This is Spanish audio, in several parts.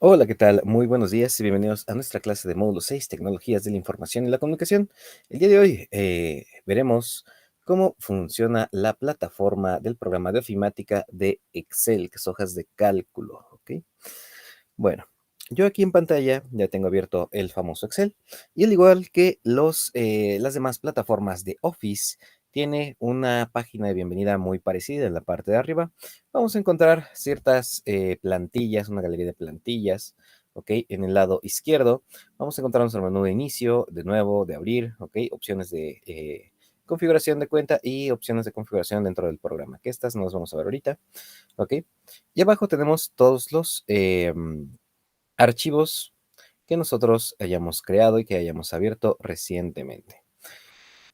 Hola, ¿qué tal? Muy buenos días y bienvenidos a nuestra clase de módulo 6, Tecnologías de la Información y la Comunicación. El día de hoy veremos cómo funciona la plataforma del programa de ofimática de Excel, que es hojas de cálculo, ¿ok? Bueno, yo aquí en pantalla ya tengo abierto el famoso Excel y al igual que las demás plataformas de Office, tiene una página de bienvenida muy parecida en la parte de arriba. Vamos a encontrar ciertas plantillas, una galería de plantillas, ¿ok? En el lado izquierdo vamos a encontrar nuestro menú de inicio, de nuevo, de abrir, ¿ok? Opciones de configuración de cuenta y opciones de configuración dentro del programa, que estas no las vamos a ver ahorita, ¿ok? Y abajo tenemos todos los archivos que nosotros hayamos creado y que hayamos abierto recientemente.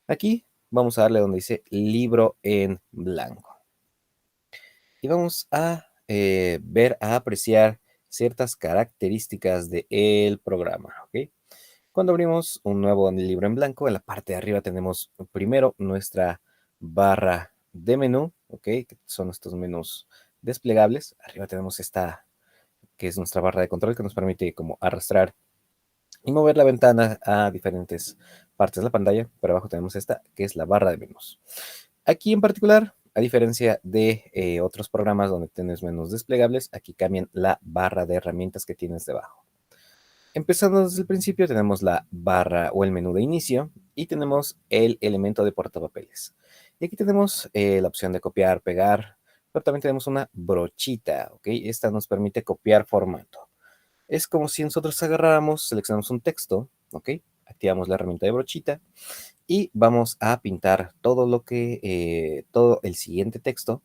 Aquí vamos a darle donde dice libro en blanco. Y vamos a ver, a apreciar ciertas características del programa, ¿ok? Cuando abrimos un nuevo libro en blanco, en la parte de arriba tenemos primero nuestra barra de menú, ¿ok? Que son estos menús desplegables. Arriba tenemos esta, que es nuestra barra de control, que nos permite como arrastrar y mover la ventana a diferentes partes de la pantalla. Por abajo tenemos esta, que es la barra de menús. Aquí en particular, a diferencia de otros programas donde tienes menús desplegables, aquí cambian la barra de herramientas que tienes debajo. Empezando desde el principio, tenemos la barra o el menú de inicio y tenemos el elemento de portapapeles. Y aquí tenemos la opción de copiar, pegar, pero también tenemos una brochita, ¿ok? Esta nos permite copiar formato. Es como si nosotros agarráramos, seleccionamos un texto, ¿ok? Activamos la herramienta de brochita y vamos a pintar todo el siguiente texto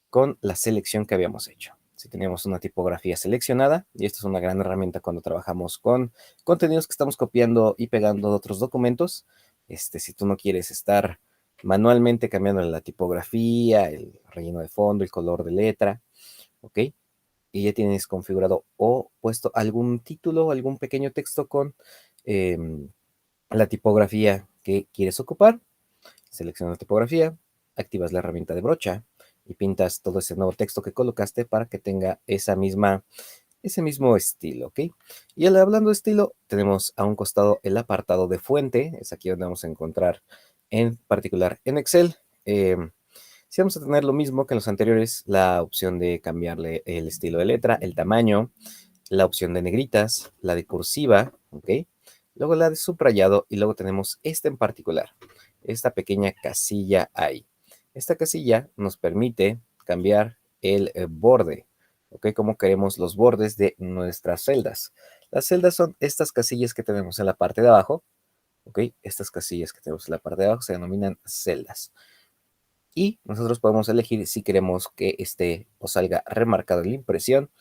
con la selección que habíamos hecho. Si tenemos una tipografía seleccionada, y esto es una gran herramienta cuando trabajamos con contenidos que estamos copiando y pegando de otros documentos, si tú no quieres estar manualmente cambiando la tipografía, el relleno de fondo, el color de letra, ¿ok? Y ya tienes configurado o puesto algún título, algún pequeño texto con em, la tipografía que quieres ocupar, seleccionas la tipografía, activas la herramienta de brocha y pintas todo ese nuevo texto que colocaste para que tenga ese mismo estilo, ¿ok? Y hablando de estilo, tenemos a un costado el apartado de fuente, es aquí donde vamos a encontrar en particular en Excel. Si vamos a tener lo mismo que en los anteriores, la opción de cambiarle el estilo de letra, el tamaño, la opción de negritas, la de cursiva, ¿ok? Luego la de subrayado y luego tenemos esta en particular, esta pequeña casilla ahí. Esta casilla nos permite cambiar el borde, ¿ok? Como queremos los bordes de nuestras celdas. Las celdas son estas casillas que tenemos en la parte de abajo, ¿ok? Estas casillas que tenemos en la parte de abajo se denominan celdas. Y nosotros podemos elegir si queremos que esté o salga remarcado en la impresión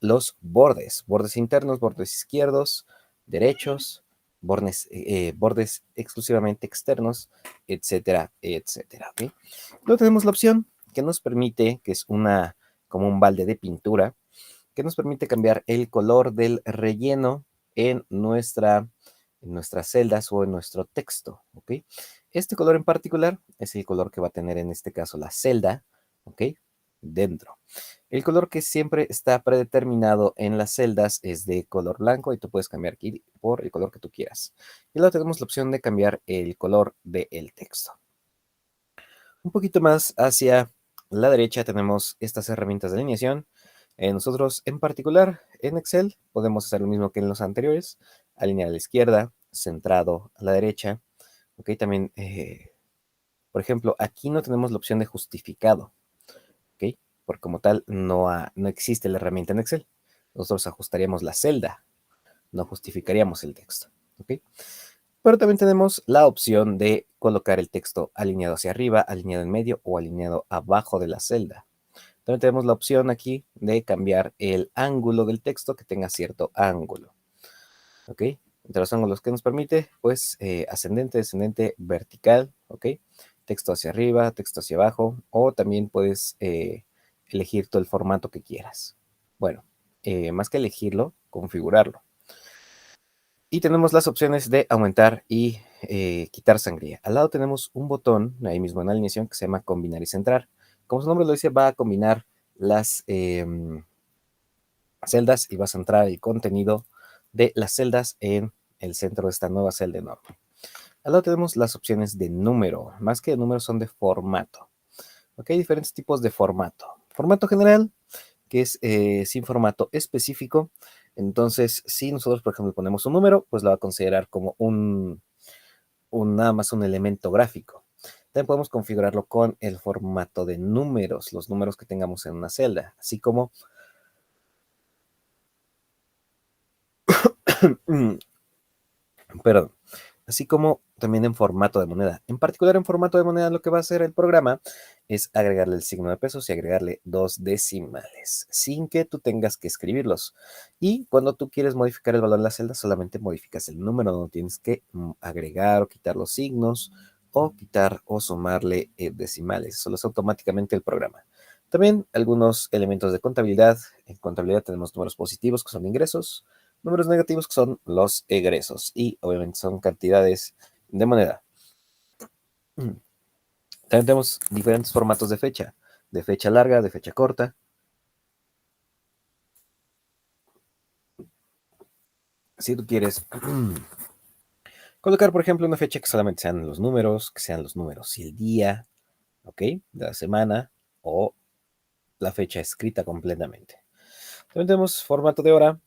los bordes internos, bordes izquierdos, derechos, bordes exclusivamente externos, etcétera, etcétera. ¿Ok? Luego tenemos la opción que nos permite, que es como un balde de pintura, que nos permite cambiar el color del relleno en nuestras celdas o en nuestro texto. ¿Ok? Este color en particular es el color que va a tener en este caso la celda, ¿ok? Dentro. El color que siempre está predeterminado en las celdas es de color blanco y tú puedes cambiar aquí por el color que tú quieras. Y luego tenemos la opción de cambiar el color del texto. Un poquito más hacia la derecha tenemos estas herramientas de alineación. Nosotros en particular en Excel podemos hacer lo mismo que en los anteriores. Alinear a la izquierda, centrado a la derecha. Ok, también, por ejemplo, aquí no tenemos la opción de justificado. ¿Ok? Porque como tal no existe la herramienta en Excel. Nosotros ajustaríamos la celda, no justificaríamos el texto. ¿Ok? Pero también tenemos la opción de colocar el texto alineado hacia arriba, alineado en medio o alineado abajo de la celda. También tenemos la opción aquí de cambiar el ángulo del texto que tenga cierto ángulo. ¿Ok? Entre los ángulos que nos permite, pues ascendente, descendente, vertical, ¿ok? Texto hacia arriba, texto hacia abajo, o también puedes elegir todo el formato que quieras. Bueno, más que elegirlo, configurarlo. Y tenemos las opciones de aumentar y quitar sangría. Al lado tenemos un botón, ahí mismo en la alineación, que se llama combinar y centrar. Como su nombre lo dice, va a combinar las celdas y vas a entrar el contenido de las celdas en el centro de esta nueva celda enorme. Al lado tenemos las opciones de número, más que de número son de formato. Ok, diferentes tipos de formato. Formato general, que es sin formato específico. Entonces, si nosotros, por ejemplo, ponemos un número, pues lo va a considerar como nada más un elemento gráfico. También podemos configurarlo con el formato de números, los números que tengamos en una celda, así como perdón, así como también en formato de moneda. En particular, en formato de moneda, lo que va a hacer el programa es agregarle el signo de pesos y agregarle 2 decimales, sin que tú tengas que escribirlos. Y cuando tú quieres modificar el valor de la celda, solamente modificas el número, no tienes que agregar o quitar los signos, o quitar o sumarle decimales. Solo es automáticamente el programa. También algunos elementos de contabilidad. En contabilidad tenemos números positivos, que son ingresos, números negativos, que son los egresos, y obviamente son cantidades de moneda. También tenemos diferentes formatos de fecha larga, de fecha corta. Si tú quieres colocar, por ejemplo, una fecha que solamente sean los números, que sean los números y el día, ¿ok? De la semana, o la fecha escrita completamente. También tenemos formato de hora,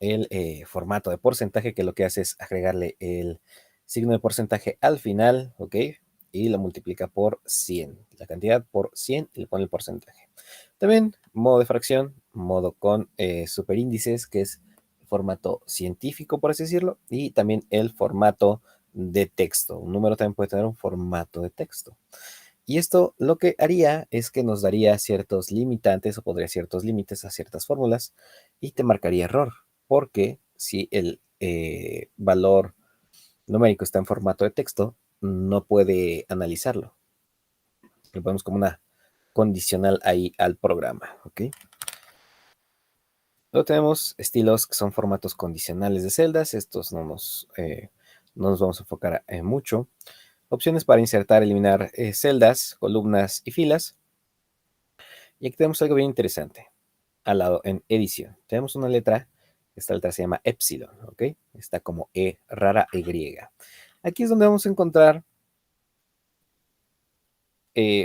el formato de porcentaje, que lo que hace es agregarle el signo de porcentaje al final, ¿ok? Y lo multiplica por 100, la cantidad por 100 y le pone el porcentaje. También modo de fracción, modo con superíndices, que es formato científico, por así decirlo, y también el formato de texto. Un número también puede tener un formato de texto. Y esto lo que haría es que nos daría ciertos limitantes o pondría ciertos límites a ciertas fórmulas y te marcaría error, porque si el valor numérico está en formato de texto, no puede analizarlo. Lo ponemos como una condicional ahí al programa, ¿ok? Luego tenemos estilos que son formatos condicionales de celdas. Estos no nos vamos a enfocar mucho. Opciones para insertar, eliminar celdas, columnas y filas. Y aquí tenemos algo bien interesante. Al lado, en edición, tenemos una letra. Esta letra se llama epsilon, ¿ok? Está como E rara Y. Aquí es donde vamos a encontrar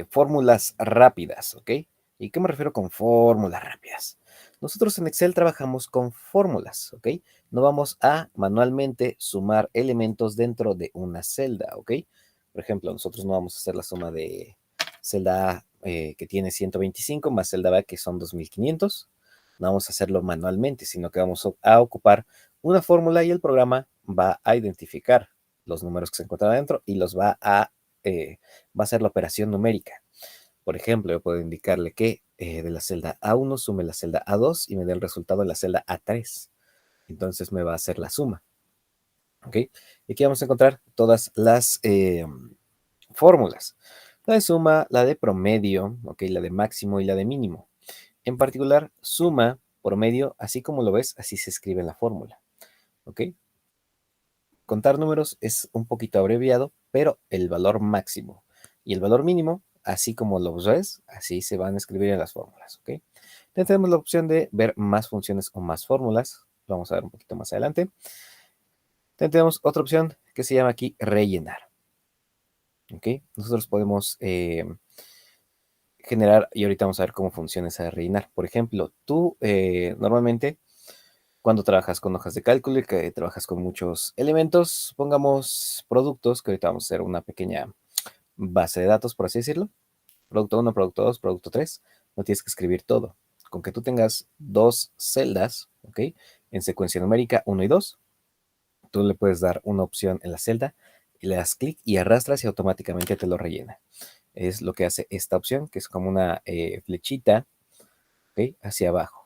fórmulas rápidas, ¿ok? ¿Y qué me refiero con fórmulas rápidas? Nosotros en Excel trabajamos con fórmulas, ¿ok? No vamos a manualmente sumar elementos dentro de una celda, ¿ok? Por ejemplo, nosotros no vamos a hacer la suma de celda A que tiene 125 más celda B que son 2500. No vamos a hacerlo manualmente, sino que vamos a ocupar una fórmula y el programa va a identificar los números que se encuentran adentro y los va a hacer la operación numérica. Por ejemplo, yo puedo indicarle que de la celda A1 sume la celda A2 y me dé el resultado de la celda A3. Entonces me va a hacer la suma. ¿Ok? Y aquí vamos a encontrar todas las fórmulas. La de suma, la de promedio, ¿ok? La de máximo y la de mínimo. En particular, suma, promedio, así como lo ves, así se escribe en la fórmula. ¿Ok? Contar números es un poquito abreviado, pero el valor máximo y el valor mínimo, así como lo ves, así se van a escribir en las fórmulas, ¿ok? Entonces tenemos la opción de ver más funciones o más fórmulas. Lo vamos a ver un poquito más adelante. También tenemos otra opción que se llama aquí rellenar, ¿ok? Nosotros podemos generar, y ahorita vamos a ver cómo funciona esa de rellenar. Por ejemplo, tú normalmente cuando trabajas con hojas de cálculo y que trabajas con muchos elementos, pongamos productos, que ahorita vamos a hacer una pequeña base de datos, por así decirlo. Producto 1, producto 2, producto 3. No tienes que escribir todo. Con que tú tengas dos celdas, ¿ok? En secuencia numérica 1 y 2, tú le puedes dar una opción en la celda y le das clic y arrastras y automáticamente te lo rellena. Es lo que hace esta opción, que es como una flechita, ¿ok? Hacia abajo.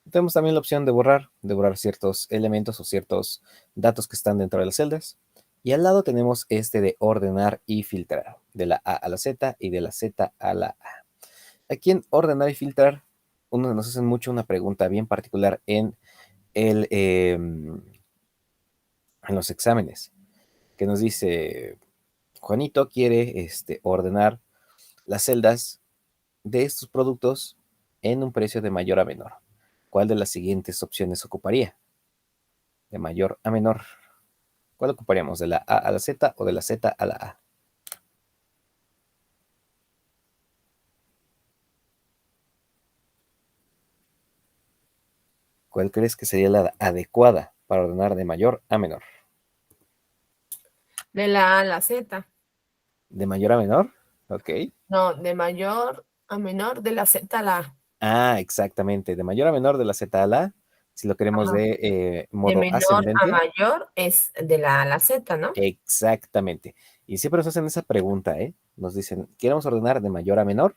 Tenemos también la opción de borrar ciertos elementos o ciertos datos que están dentro de las celdas. Y al lado tenemos este de ordenar y filtrar, de la A a la Z y de la Z a la A. Aquí en ordenar y filtrar, uno nos hace mucho una pregunta bien particular en los exámenes, que nos dice, Juanito quiere ordenar las celdas de estos productos en un precio de mayor a menor. ¿cuál de las siguientes opciones ocuparía? De mayor a menor. ¿Cuál ocuparíamos? ¿De la A a la Z o de la Z a la A? ¿Cuál crees que sería la adecuada para ordenar de mayor a menor? De la A a la Z. ¿De mayor a menor? Ok. No, de mayor a menor, de la Z a la A. Ah, exactamente. De mayor a menor de la Z a la A. Si lo queremos Ajá. de De modo menor a ascendente. mayor es de la A a la Z, ¿no? Exactamente. Y siempre nos hacen esa pregunta, ¿eh? Nos dicen, ¿queremos ordenar de mayor a menor?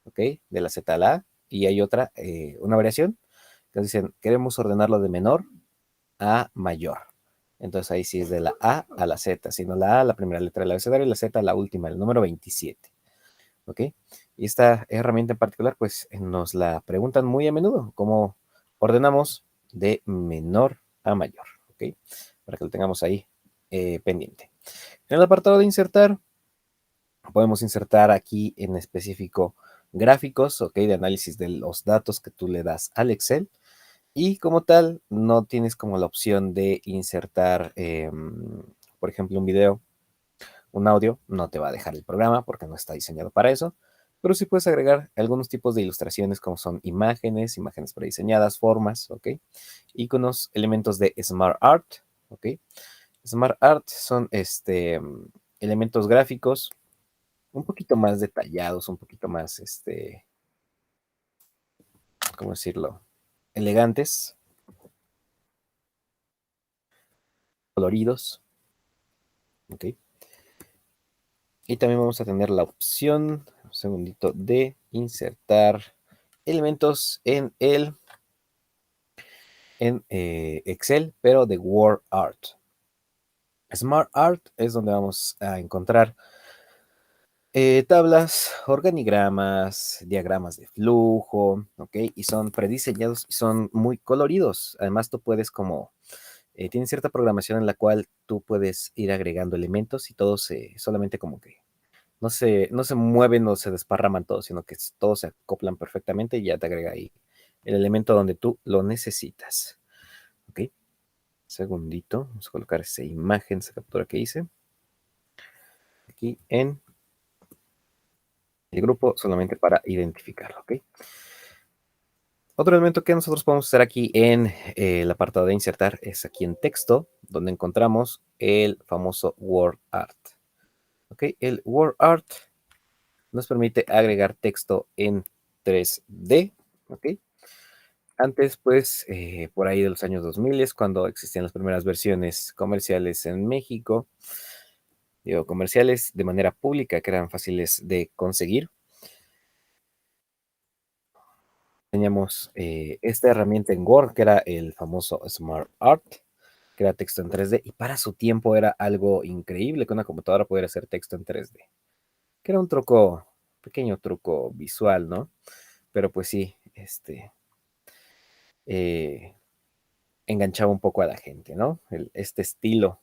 ¿Ok? De la Z a la A. Y hay otra, una variación, que nos dicen, queremos ordenarlo de menor a mayor. Entonces ahí sí es de la A a la Z, sino la A, la primera letra del abecedario, y la Z, la última, el número 27. ¿Ok? Y esta herramienta en particular, pues nos la preguntan muy a menudo, cómo ordenamos de menor a mayor. ¿Ok? Para que lo tengamos ahí pendiente. En el apartado de insertar, podemos insertar aquí en específico gráficos, ¿ok? De análisis de los datos que tú le das al Excel. Y como tal, no tienes como la opción de insertar, por ejemplo, un video, un audio, no te va a dejar el programa porque no está diseñado para eso, pero sí puedes agregar algunos tipos de ilustraciones como son imágenes, imágenes prediseñadas, formas, ¿ok? Iconos, elementos de Smart Art, ¿ok? Smart Art son elementos gráficos un poquito más detallados, un poquito más, ¿cómo decirlo? Elegantes, coloridos, ¿ok? Y también vamos a tener la opción, un segundito, de insertar elementos en Excel, pero de Word Art. Smart Art es donde vamos a encontrar tablas, organigramas, diagramas de flujo, ¿ok? Y son prediseñados y son muy coloridos. Además, tú puedes como, tiene cierta programación en la cual tú puedes ir agregando elementos y todos solamente como que no se mueven o se desparraman todos, sino que todos se acoplan perfectamente y ya te agrega ahí el elemento donde tú lo necesitas. ¿Ok? Segundito, vamos a colocar esa imagen, esa captura que hice aquí en el grupo solamente para identificarlo. ¿Ok? Otro elemento que nosotros podemos hacer aquí en el apartado de insertar es aquí en texto, donde encontramos el famoso Word Art. ¿Ok? El Word Art nos permite agregar texto en 3D. ¿Ok? Antes, pues, por ahí de los años 2000 es cuando existían las primeras versiones comerciales en México. Digo, comerciales de manera pública que eran fáciles de conseguir. Teníamos esta herramienta en Word, que era el famoso Smart Art, que era texto en 3D, y para su tiempo era algo increíble que una computadora pudiera hacer texto en 3D, que era un truco, pequeño truco visual, ¿no? Pero pues sí, eh, enganchaba un poco a la gente, ¿no? Este estilo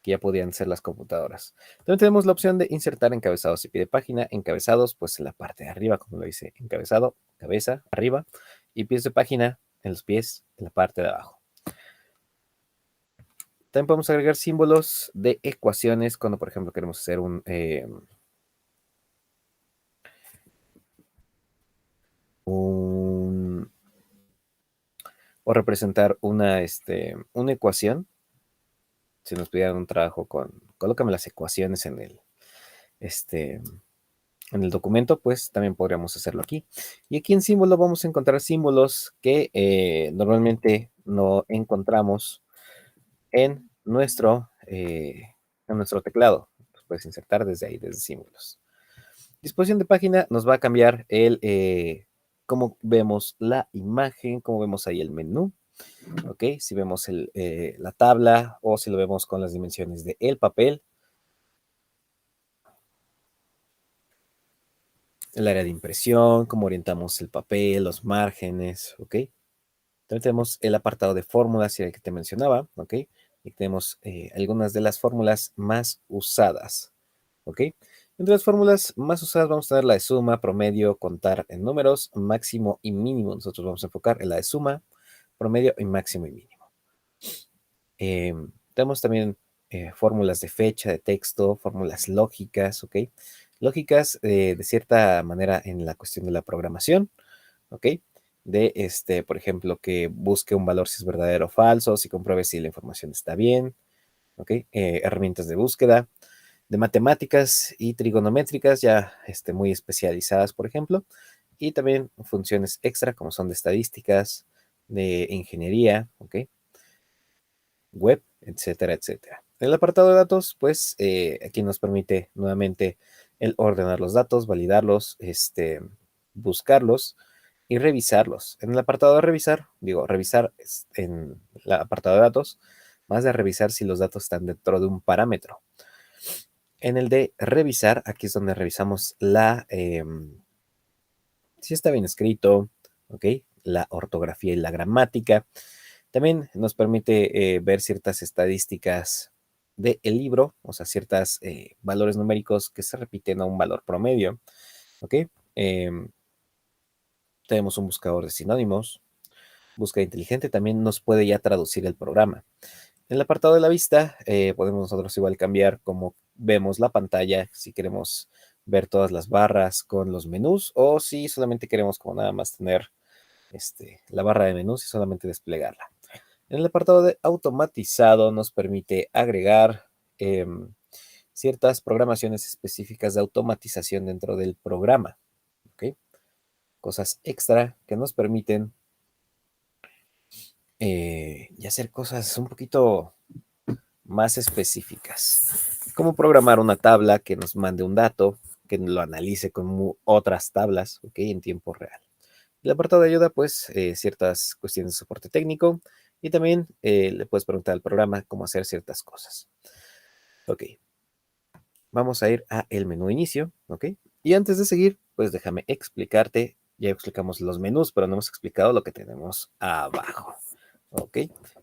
que ya podían ser las computadoras. También tenemos la opción de insertar encabezados y pie de página. Encabezados, pues en la parte de arriba, como lo dice, encabezado, cabeza, arriba, y pies de página en los pies, en la parte de abajo. También podemos agregar símbolos de ecuaciones cuando, por ejemplo, queremos hacer o representar una ecuación. Si nos pidieran un trabajo colócame las ecuaciones en el documento, pues también podríamos hacerlo aquí. Y aquí en símbolo vamos a encontrar símbolos que normalmente no encontramos en nuestro teclado. Los puedes insertar desde ahí, desde símbolos. Disposición de página nos va a cambiar cómo vemos la imagen, cómo vemos ahí el menú. ¿Ok? Si vemos la tabla o si lo vemos con las dimensiones del papel. El área de impresión, cómo orientamos el papel, los márgenes, ¿ok? También tenemos el apartado de fórmulas, y el que te mencionaba, ¿ok? Y tenemos algunas de las fórmulas más usadas, ¿ok? Entre las fórmulas más usadas vamos a tener la de suma, promedio, contar en números, máximo y mínimo. Nosotros vamos a enfocar en la de suma, promedio y máximo y mínimo. Tenemos también fórmulas de fecha, de texto, fórmulas lógicas, ¿ok? Lógicas de cierta manera en la cuestión de la programación, ¿ok? Por ejemplo, que busque un valor si es verdadero o falso, si compruebe si la información está bien, ¿ok? Herramientas de búsqueda, de matemáticas y trigonométricas ya muy especializadas, por ejemplo, y también funciones extra como son de estadísticas, de ingeniería, ¿ok? Web, etcétera, etcétera. El apartado de datos, pues aquí nos permite nuevamente el ordenar los datos, validarlos, buscarlos y revisarlos. En el apartado de revisar, revisar en el apartado de datos, más de revisar si los datos están dentro de un parámetro. En el de revisar, aquí es donde revisamos si está bien escrito, ¿ok? La ortografía y la gramática. También nos permite ver ciertas estadísticas del libro, o sea, ciertos valores numéricos que se repiten a un valor promedio, ¿ok? Tenemos un buscador de sinónimos. Búsqueda inteligente también nos puede ya traducir el programa. En el apartado de la vista, podemos nosotros igual cambiar cómo vemos la pantalla, si queremos ver todas las barras con los menús o si solamente queremos como nada más tener la barra de menús y solamente desplegarla. En el apartado de automatizado nos permite agregar ciertas programaciones específicas de automatización dentro del programa. ¿Ok? Cosas extra que nos permiten y hacer cosas un poquito más específicas. Como programar una tabla que nos mande un dato, que lo analice con otras tablas, ¿ok? En tiempo real. El apartado de ayuda, pues, ciertas cuestiones de soporte técnico y también le puedes preguntar al programa cómo hacer ciertas cosas. Ok, vamos a ir a el menú inicio, ¿ok? Y antes de seguir, pues déjame explicarte, ya explicamos los menús, pero no hemos explicado lo que tenemos abajo, ¿ok?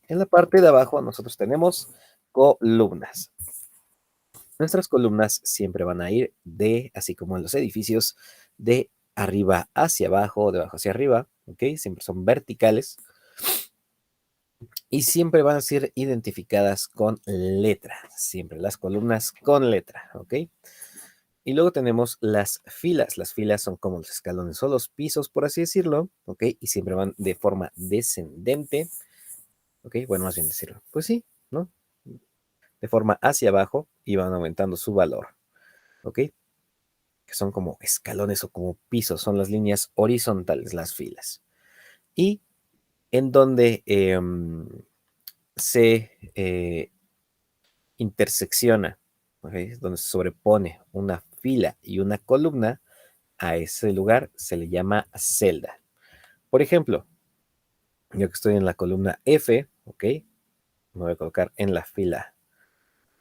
En la parte de abajo nosotros tenemos columnas. Nuestras columnas siempre van a ir así como en los edificios, de arriba hacia abajo, de abajo hacia arriba, ¿ok? Siempre son verticales y siempre van a ser identificadas con letra, siempre las columnas con letra, ¿ok? Y luego tenemos las filas. Las filas son como los escalones o los pisos, por así decirlo, ¿ok? Y siempre van de forma descendente, ¿ok? Bueno, más bien decirlo, pues sí, ¿no? De forma hacia abajo y van aumentando su valor, ¿ok? Que son como escalones o como pisos, son las líneas horizontales, las filas. Y en donde se intersecciona, ¿okay? Donde se sobrepone una fila y una columna, a ese lugar se le llama celda. Por ejemplo, yo que estoy en la columna F, ¿ok? Me voy a colocar en la fila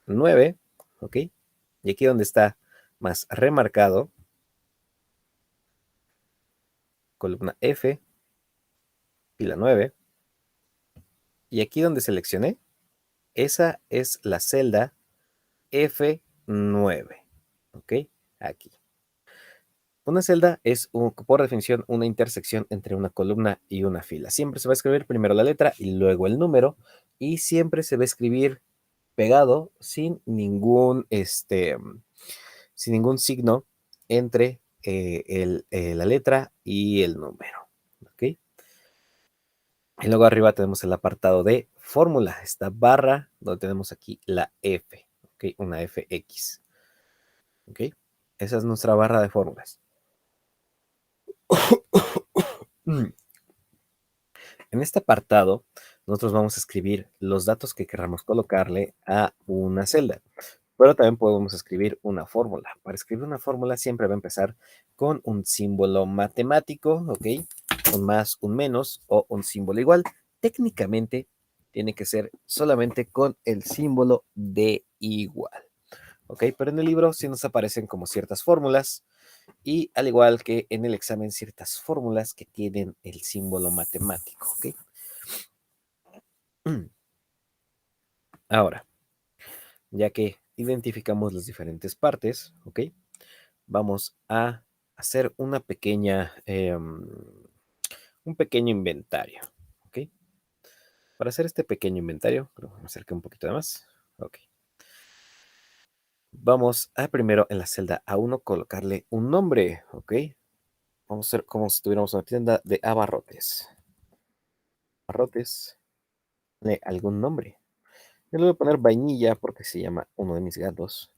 9, ¿ok? Y aquí donde está más remarcado, columna F, fila 9, y aquí donde seleccioné, esa es la celda F9, ¿ok? Aquí. Una celda es, por definición, una intersección entre una columna y una fila. Siempre se va a escribir primero la letra y luego el número, y siempre se va a escribir pegado sin ningún signo entre la letra y el número. ¿Ok? Y luego arriba tenemos el apartado de fórmula, esta barra donde tenemos aquí la F, ¿ok? Una FX. ¿Ok? Esa es nuestra barra de fórmulas. En este apartado, nosotros vamos a escribir los datos que queramos colocarle a una celda, pero también podemos escribir una fórmula. Para escribir una fórmula siempre va a empezar con un símbolo matemático, ¿ok? Un más, un menos o un símbolo igual. Técnicamente tiene que ser solamente con el símbolo de igual, ¿ok? Pero en el libro sí nos aparecen como ciertas fórmulas y al igual que en el examen ciertas fórmulas que tienen el símbolo matemático, ¿ok? Ahora, ya que identificamos las diferentes partes, ¿ok? vamos a hacer una pequeña, un pequeño inventario. ¿Ok? Para hacer este pequeño inventario, me acerqué un poquito de más. Ok. Vamos a primero en la celda A1 colocarle un nombre. ¿Ok? Vamos a hacer como si tuviéramos una tienda de abarrotes. Abarrotes. Algún nombre. Yo le voy a poner vainilla porque se llama uno de mis gatos.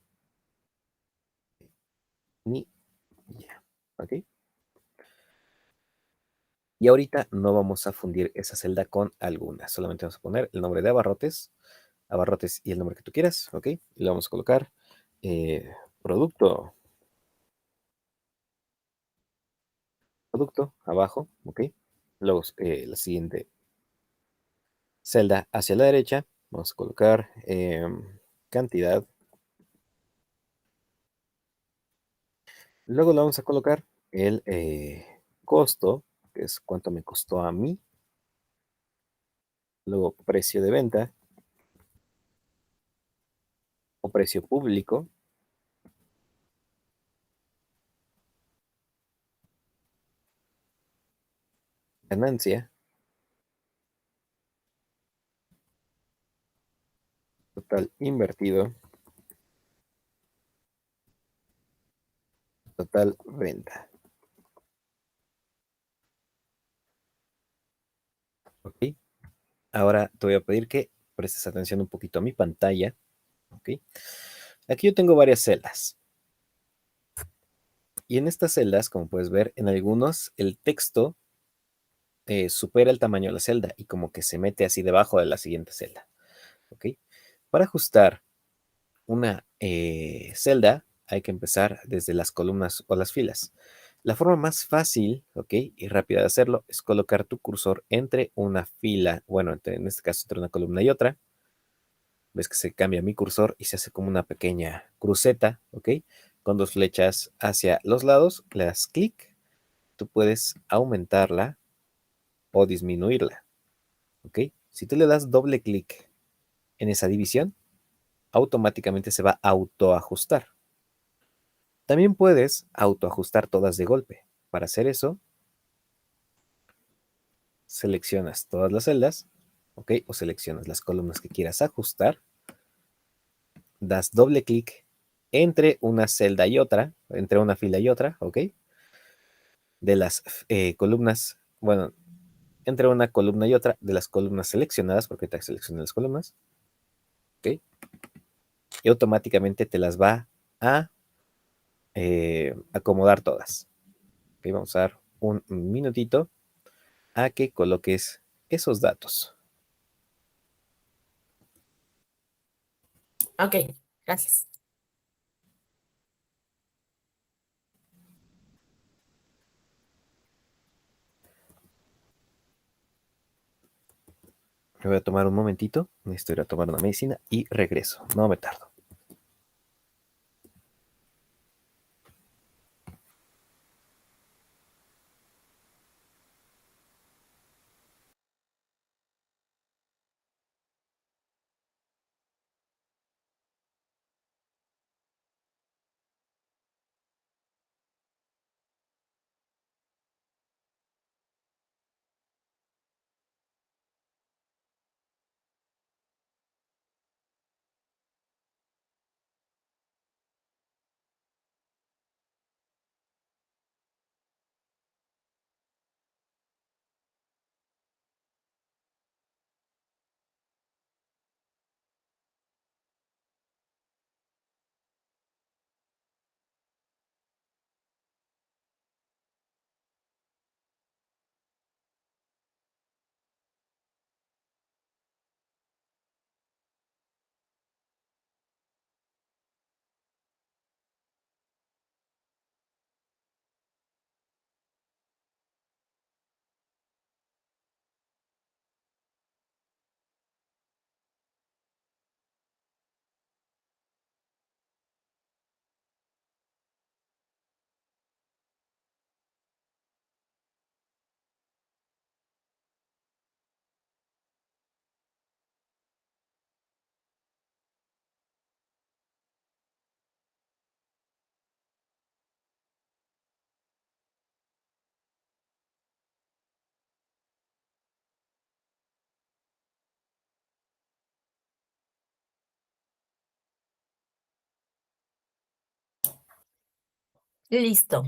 Ni ya. ¿Ok? Y ahorita no vamos a fundir esa celda con alguna. Solamente vamos a poner el nombre de abarrotes. Abarrotes y el nombre que tú quieras. ¿Ok? Y le vamos a colocar producto. Producto abajo. ¿Ok? Luego la siguiente celda hacia la derecha. Vamos a colocar cantidad. Luego le vamos a colocar el costo, que es cuánto me costó a mí. Luego precio de venta o precio público. Ganancia. Total invertido. Total venta. ¿Ok? Ahora te voy a pedir que prestes atención un poquito a mi pantalla. ¿Ok? Aquí yo tengo varias celdas. Y en estas celdas, como puedes ver, en algunos el texto supera el tamaño de la celda y como que se mete así debajo de la siguiente celda. ¿Ok? Para ajustar una celda hay que empezar desde las columnas o las filas. La forma más fácil, ¿ok? Y rápida de hacerlo es colocar tu cursor entre una fila, bueno, en este caso entre una columna y otra. Ves que se cambia mi cursor y se hace como una pequeña cruceta, ¿ok? Con dos flechas hacia los lados, le das clic, tú puedes aumentarla o disminuirla, ¿ok? Si tú le das doble clic en esa división, automáticamente se va a autoajustar. También puedes autoajustar todas de golpe. Para hacer eso, seleccionas todas las celdas, ¿ok? O seleccionas las columnas que quieras ajustar, das doble clic entre una celda y otra, entre una fila y otra, ¿ok? De las columnas, bueno, entre una columna y otra de las columnas seleccionadas, porque te seleccioné las columnas, ¿ok? Y automáticamente te las va a acomodar todas. ¿Ok? Vamos a dar un minutito a que coloques esos datos. Ok, gracias. Me voy a tomar un momentito, necesito ir a tomar una medicina y regreso, no me tardo. Listo.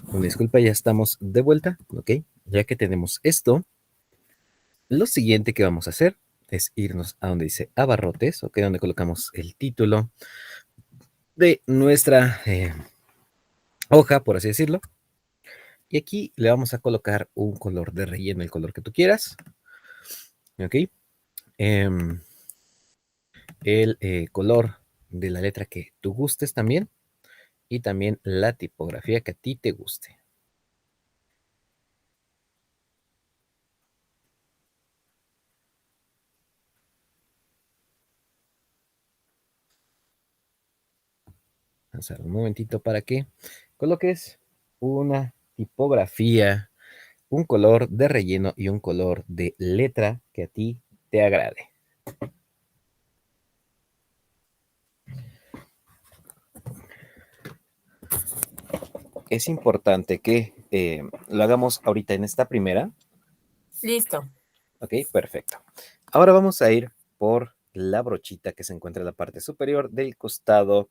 Una disculpa, ya estamos de vuelta, ¿ok? Ya que tenemos esto, lo siguiente que vamos a hacer es irnos a donde dice abarrotes, ¿ok? Donde colocamos el título de nuestra hoja, por así decirlo. Y aquí le vamos a colocar un color de relleno, el color que tú quieras, ¿ok? Em, el color de la letra que tú gustes también y también la tipografía que a ti te guste. Vamos a dar un momentito para que coloques una tipografía, un color de relleno y un color de letra que a ti te agrade. Es importante que lo hagamos ahorita en esta primera. Listo. Ok, perfecto. Ahora vamos a ir por la brochita que se encuentra en la parte superior del costado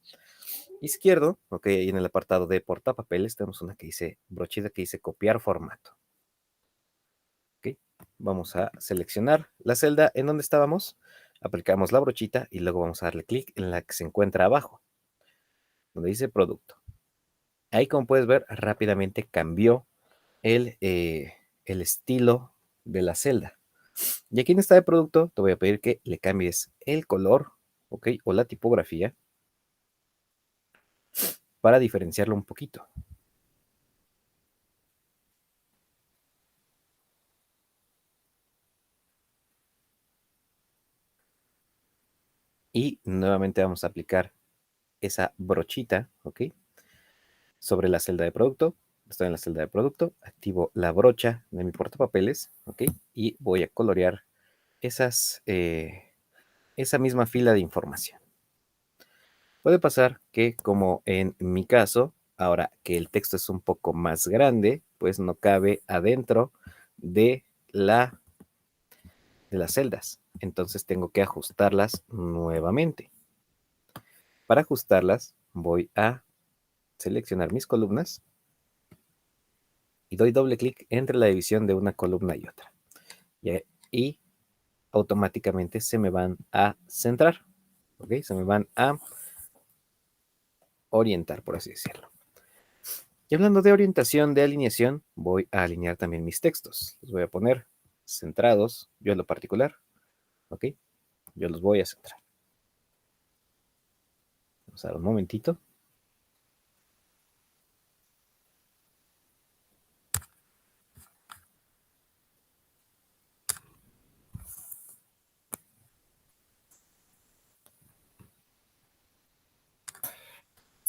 izquierdo. Ok, ahí en el apartado de portapapeles tenemos una que dice brochita que dice copiar formato. Ok, vamos a seleccionar la celda en donde estábamos, aplicamos la brochita y luego vamos a darle clic en la que se encuentra abajo, donde dice producto. Ahí, como puedes ver, rápidamente cambió el estilo de la celda. Y aquí en esta de producto te voy a pedir que le cambies el color, ¿ok? O la tipografía para diferenciarlo un poquito. Y nuevamente vamos a aplicar esa brochita, ¿ok? Sobre la celda de producto. Estoy en la celda de producto, activo la brocha de mi portapapeles, ¿ok? Y voy a colorear esa misma fila de información. Puede pasar que, como en mi caso, ahora que el texto es un poco más grande, pues no cabe adentro de, la, de las celdas. Entonces tengo que ajustarlas nuevamente. Para ajustarlas, voy a seleccionar mis columnas y doy doble clic entre la división de una columna y otra. Y automáticamente se me van a centrar, ¿ok? Se me van a orientar, por así decirlo. Y hablando de orientación, de alineación, voy a alinear también mis textos. Los voy a poner centrados, yo en lo particular, ¿ok? Yo los voy a centrar. Vamos a dar un momentito.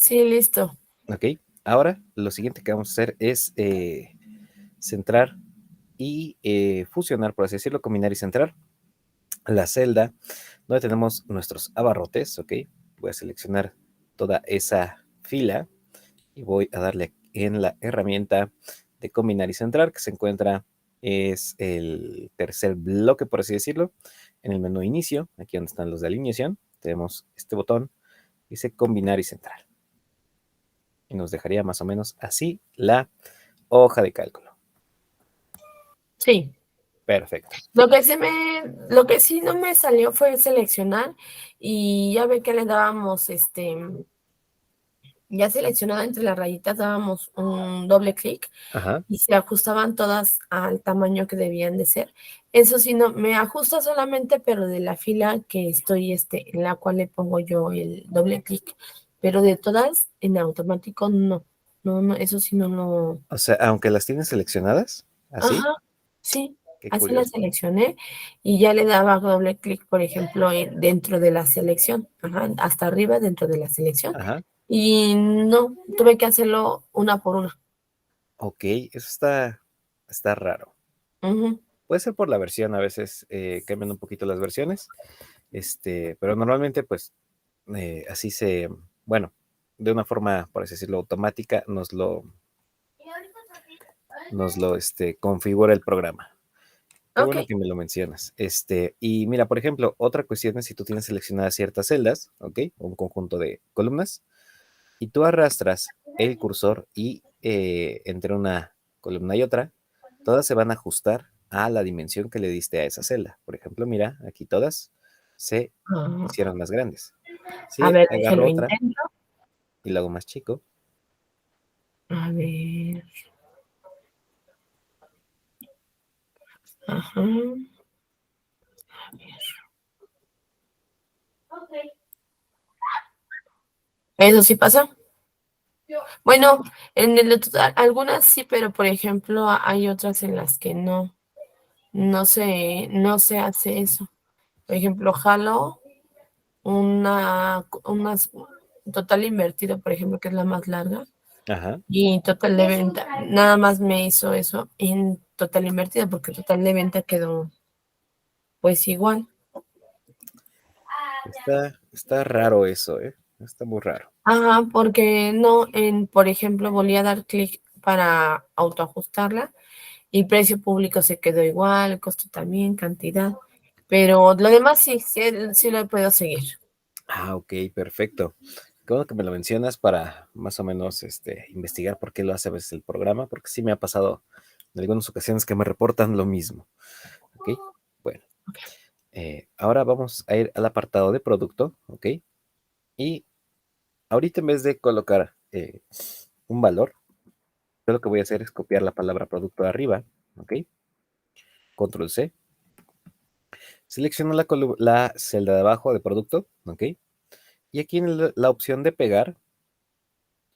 Sí, listo. Ok, ahora lo siguiente que vamos a hacer es centrar y fusionar, por así decirlo, combinar y centrar la celda donde tenemos nuestros abarrotes, ok. Voy a seleccionar toda esa fila y voy a darle en la herramienta de combinar y centrar que se encuentra, es el tercer bloque, por así decirlo, en el menú inicio, aquí donde están los de alineación, tenemos este botón, dice combinar y centrar. Y nos dejaría más o menos así la hoja de cálculo. Sí. Perfecto. Lo que sí no me salió fue seleccionar y ya ve que le dábamos, ya seleccionado entre las rayitas dábamos un doble clic Ajá. y se ajustaban todas al tamaño que debían de ser. Eso sí, no, me ajusta solamente, pero de la fila que estoy, en la cual le pongo yo el doble clic, pero de todas en automático no, no, no, eso sí no lo. O sea, aunque las tienes seleccionadas, así, Ajá, sí, qué así la curioso. seleccioné y ya le daba doble clic, por ejemplo, dentro de la selección, ajá, hasta arriba dentro de la selección. Ajá. Y no, tuve que hacerlo una por una. Ok, eso está raro. Ujú. Puede ser por la versión, a veces cambian un poquito las versiones, pero normalmente pues así bueno, de una forma, por así decirlo, automática, nos lo configura el programa. Qué Ok. bueno que me lo mencionas. Y mira, por ejemplo, otra cuestión es si tú tienes seleccionadas ciertas celdas, ¿ok? Un conjunto de columnas, y tú arrastras el cursor y entre una columna y otra, todas se van a ajustar a la dimensión que le diste a esa celda. Por ejemplo, mira, aquí todas se Ah, hicieron más grandes. a Si ver, agarro déjelo otra intento. y la hago más chico, A ver. Ajá. Eso sí pasa. Bueno, en el de total, algunas sí, pero por ejemplo, hay otras en las que no, no se hace eso. Por ejemplo, jalo unas total invertido, por ejemplo, que es la más larga, ajá, y total de venta, nada más me hizo eso en total invertido, porque total de venta quedó pues igual. está raro eso, ¿eh? Está muy raro. Ajá, porque no, por ejemplo, volví a dar clic para autoajustarla y precio público se quedó igual, costo también, cantidad, pero lo demás sí, sí, sí lo puedo seguir. Ah, ok, perfecto. Qué bueno que me lo mencionas para más o menos investigar por qué lo hace a veces el programa, porque sí me ha pasado en algunas ocasiones que me reportan lo mismo. Ok, bueno, ahora vamos a ir al apartado de producto, ok, y ahorita en vez de colocar un valor, yo lo que voy a hacer es copiar la palabra producto de arriba, ok, control C, selecciono la celda de abajo de producto, ok, y aquí en la opción de pegar,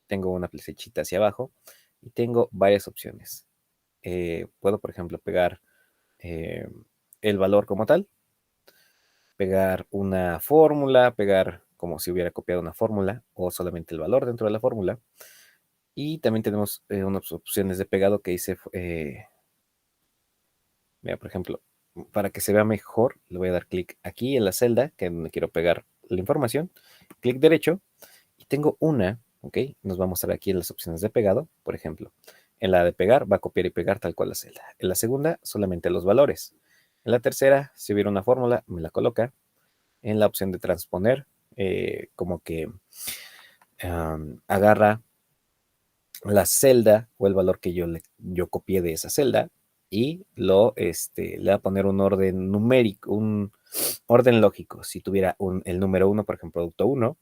tengo una flechita hacia abajo y tengo varias opciones. Puedo, por ejemplo, pegar eh, el valor como tal, pegar una fórmula, pegar como si hubiera copiado una fórmula o solamente el valor dentro de la fórmula. Y también tenemos unas opciones de pegado que hice, mira, por ejemplo, para que se vea mejor, le voy a dar clic aquí en la celda, que es donde quiero pegar la información, clic derecho, y tengo una, ¿ok? Nos va a mostrar aquí en las opciones de pegado, por ejemplo. En la de pegar va a copiar y pegar tal cual la celda. En la segunda, solamente los valores. En la tercera, si hubiera una fórmula, me la coloca. En la opción de transponer, como que agarra la celda o el valor que yo copié de esa celda y le va a poner un orden numérico, un orden lógico. Si tuviera el número 1, por ejemplo, producto 1,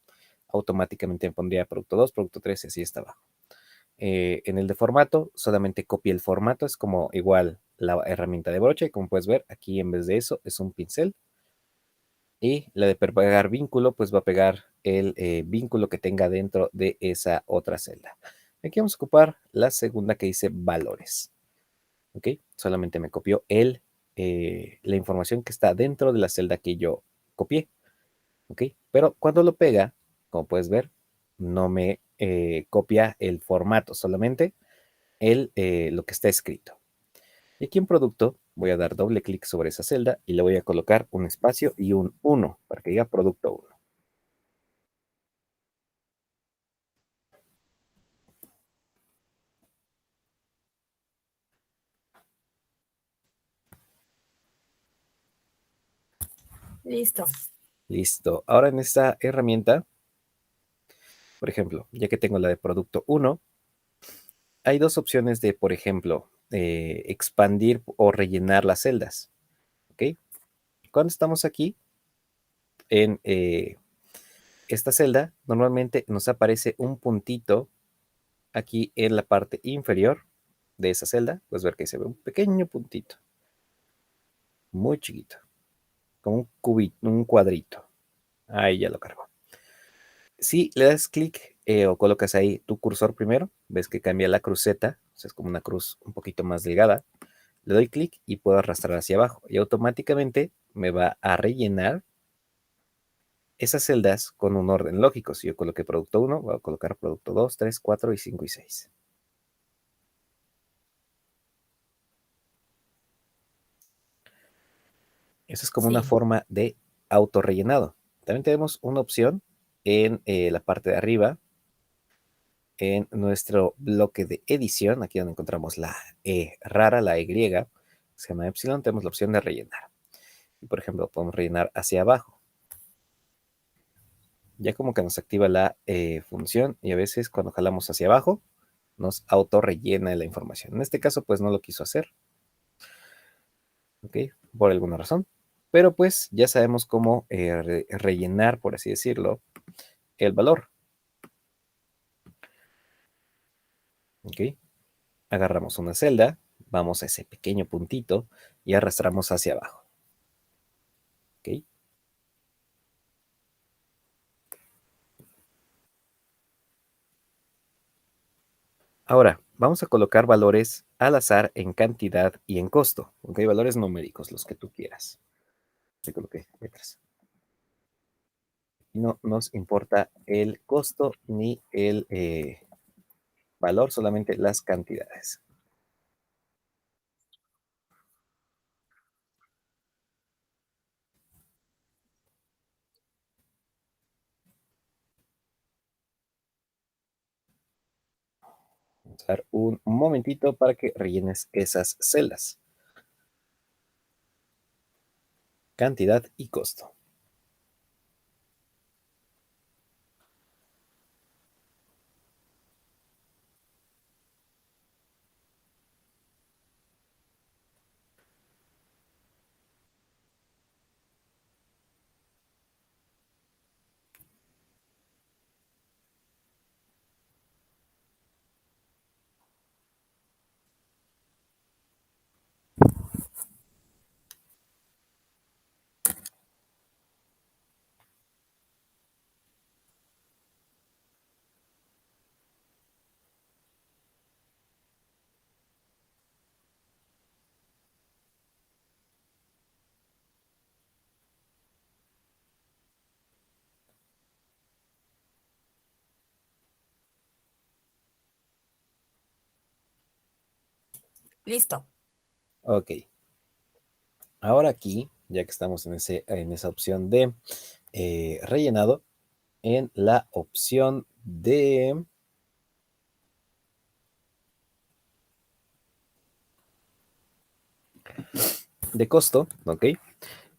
automáticamente me pondría producto 2, producto 3 y así está abajo. En el de formato, solamente copia el formato, es como igual la herramienta de brocha y como puedes ver, aquí en vez de eso es un pincel. Y la de pegar vínculo, pues va a pegar el vínculo que tenga dentro de esa otra celda. Aquí vamos a ocupar la segunda que dice valores. ¿Ok? Solamente me copió la información que está dentro de la celda que yo copié. ¿Ok? Pero cuando lo pega, como puedes ver, no me copia el formato, solamente lo que está escrito. Y aquí en producto voy a dar doble clic sobre esa celda y le voy a colocar un espacio y un 1 para que diga producto 1. Listo. Listo. Ahora en esta herramienta, por ejemplo, ya que tengo la de producto 1, hay dos opciones de, por ejemplo, expandir o rellenar las celdas. ¿Ok? Cuando estamos aquí en esta celda, normalmente nos aparece un puntito aquí en la parte inferior de esa celda. Puedes ver que se ve un pequeño puntito, muy chiquito, como un cubito, un cuadrito. Ahí ya lo cargo. Si le das clic o colocas ahí tu cursor primero, ves que cambia la cruceta, o sea, es como una cruz un poquito más delgada. Le doy clic y puedo arrastrar hacia abajo y automáticamente me va a rellenar esas celdas con un orden lógico. Si yo coloqué producto 1, voy a colocar producto 2, 3, 4 y 5 y 6. Eso es como una Sí. forma de autorrellenado. También tenemos una opción en la parte de arriba, en nuestro bloque de edición, aquí donde encontramos la E rara, la Y, se llama Epsilon, tenemos la opción de rellenar. Y por ejemplo, podemos rellenar hacia abajo. Ya como que nos activa la función y a veces cuando jalamos hacia abajo, nos autorrellena la información. En este caso, pues no lo quiso hacer, ¿ok? Por alguna razón. Pero pues ya sabemos cómo rellenar, por así decirlo, el valor. ¿Ok? Agarramos una celda, vamos a ese pequeño puntito y arrastramos hacia abajo. ¿Ok? Ahora, vamos a colocar valores al azar en cantidad y en costo. ¿Ok? Valores numéricos, los que tú quieras. Le coloqué letras. No nos importa el costo ni el valor, solamente las cantidades. Vamos a dar un momentito para que rellenes esas celdas. Cantidad y costo. Listo. Ok. Ahora aquí, ya que estamos en esa opción de rellenado, en la opción de costo, ¿ok?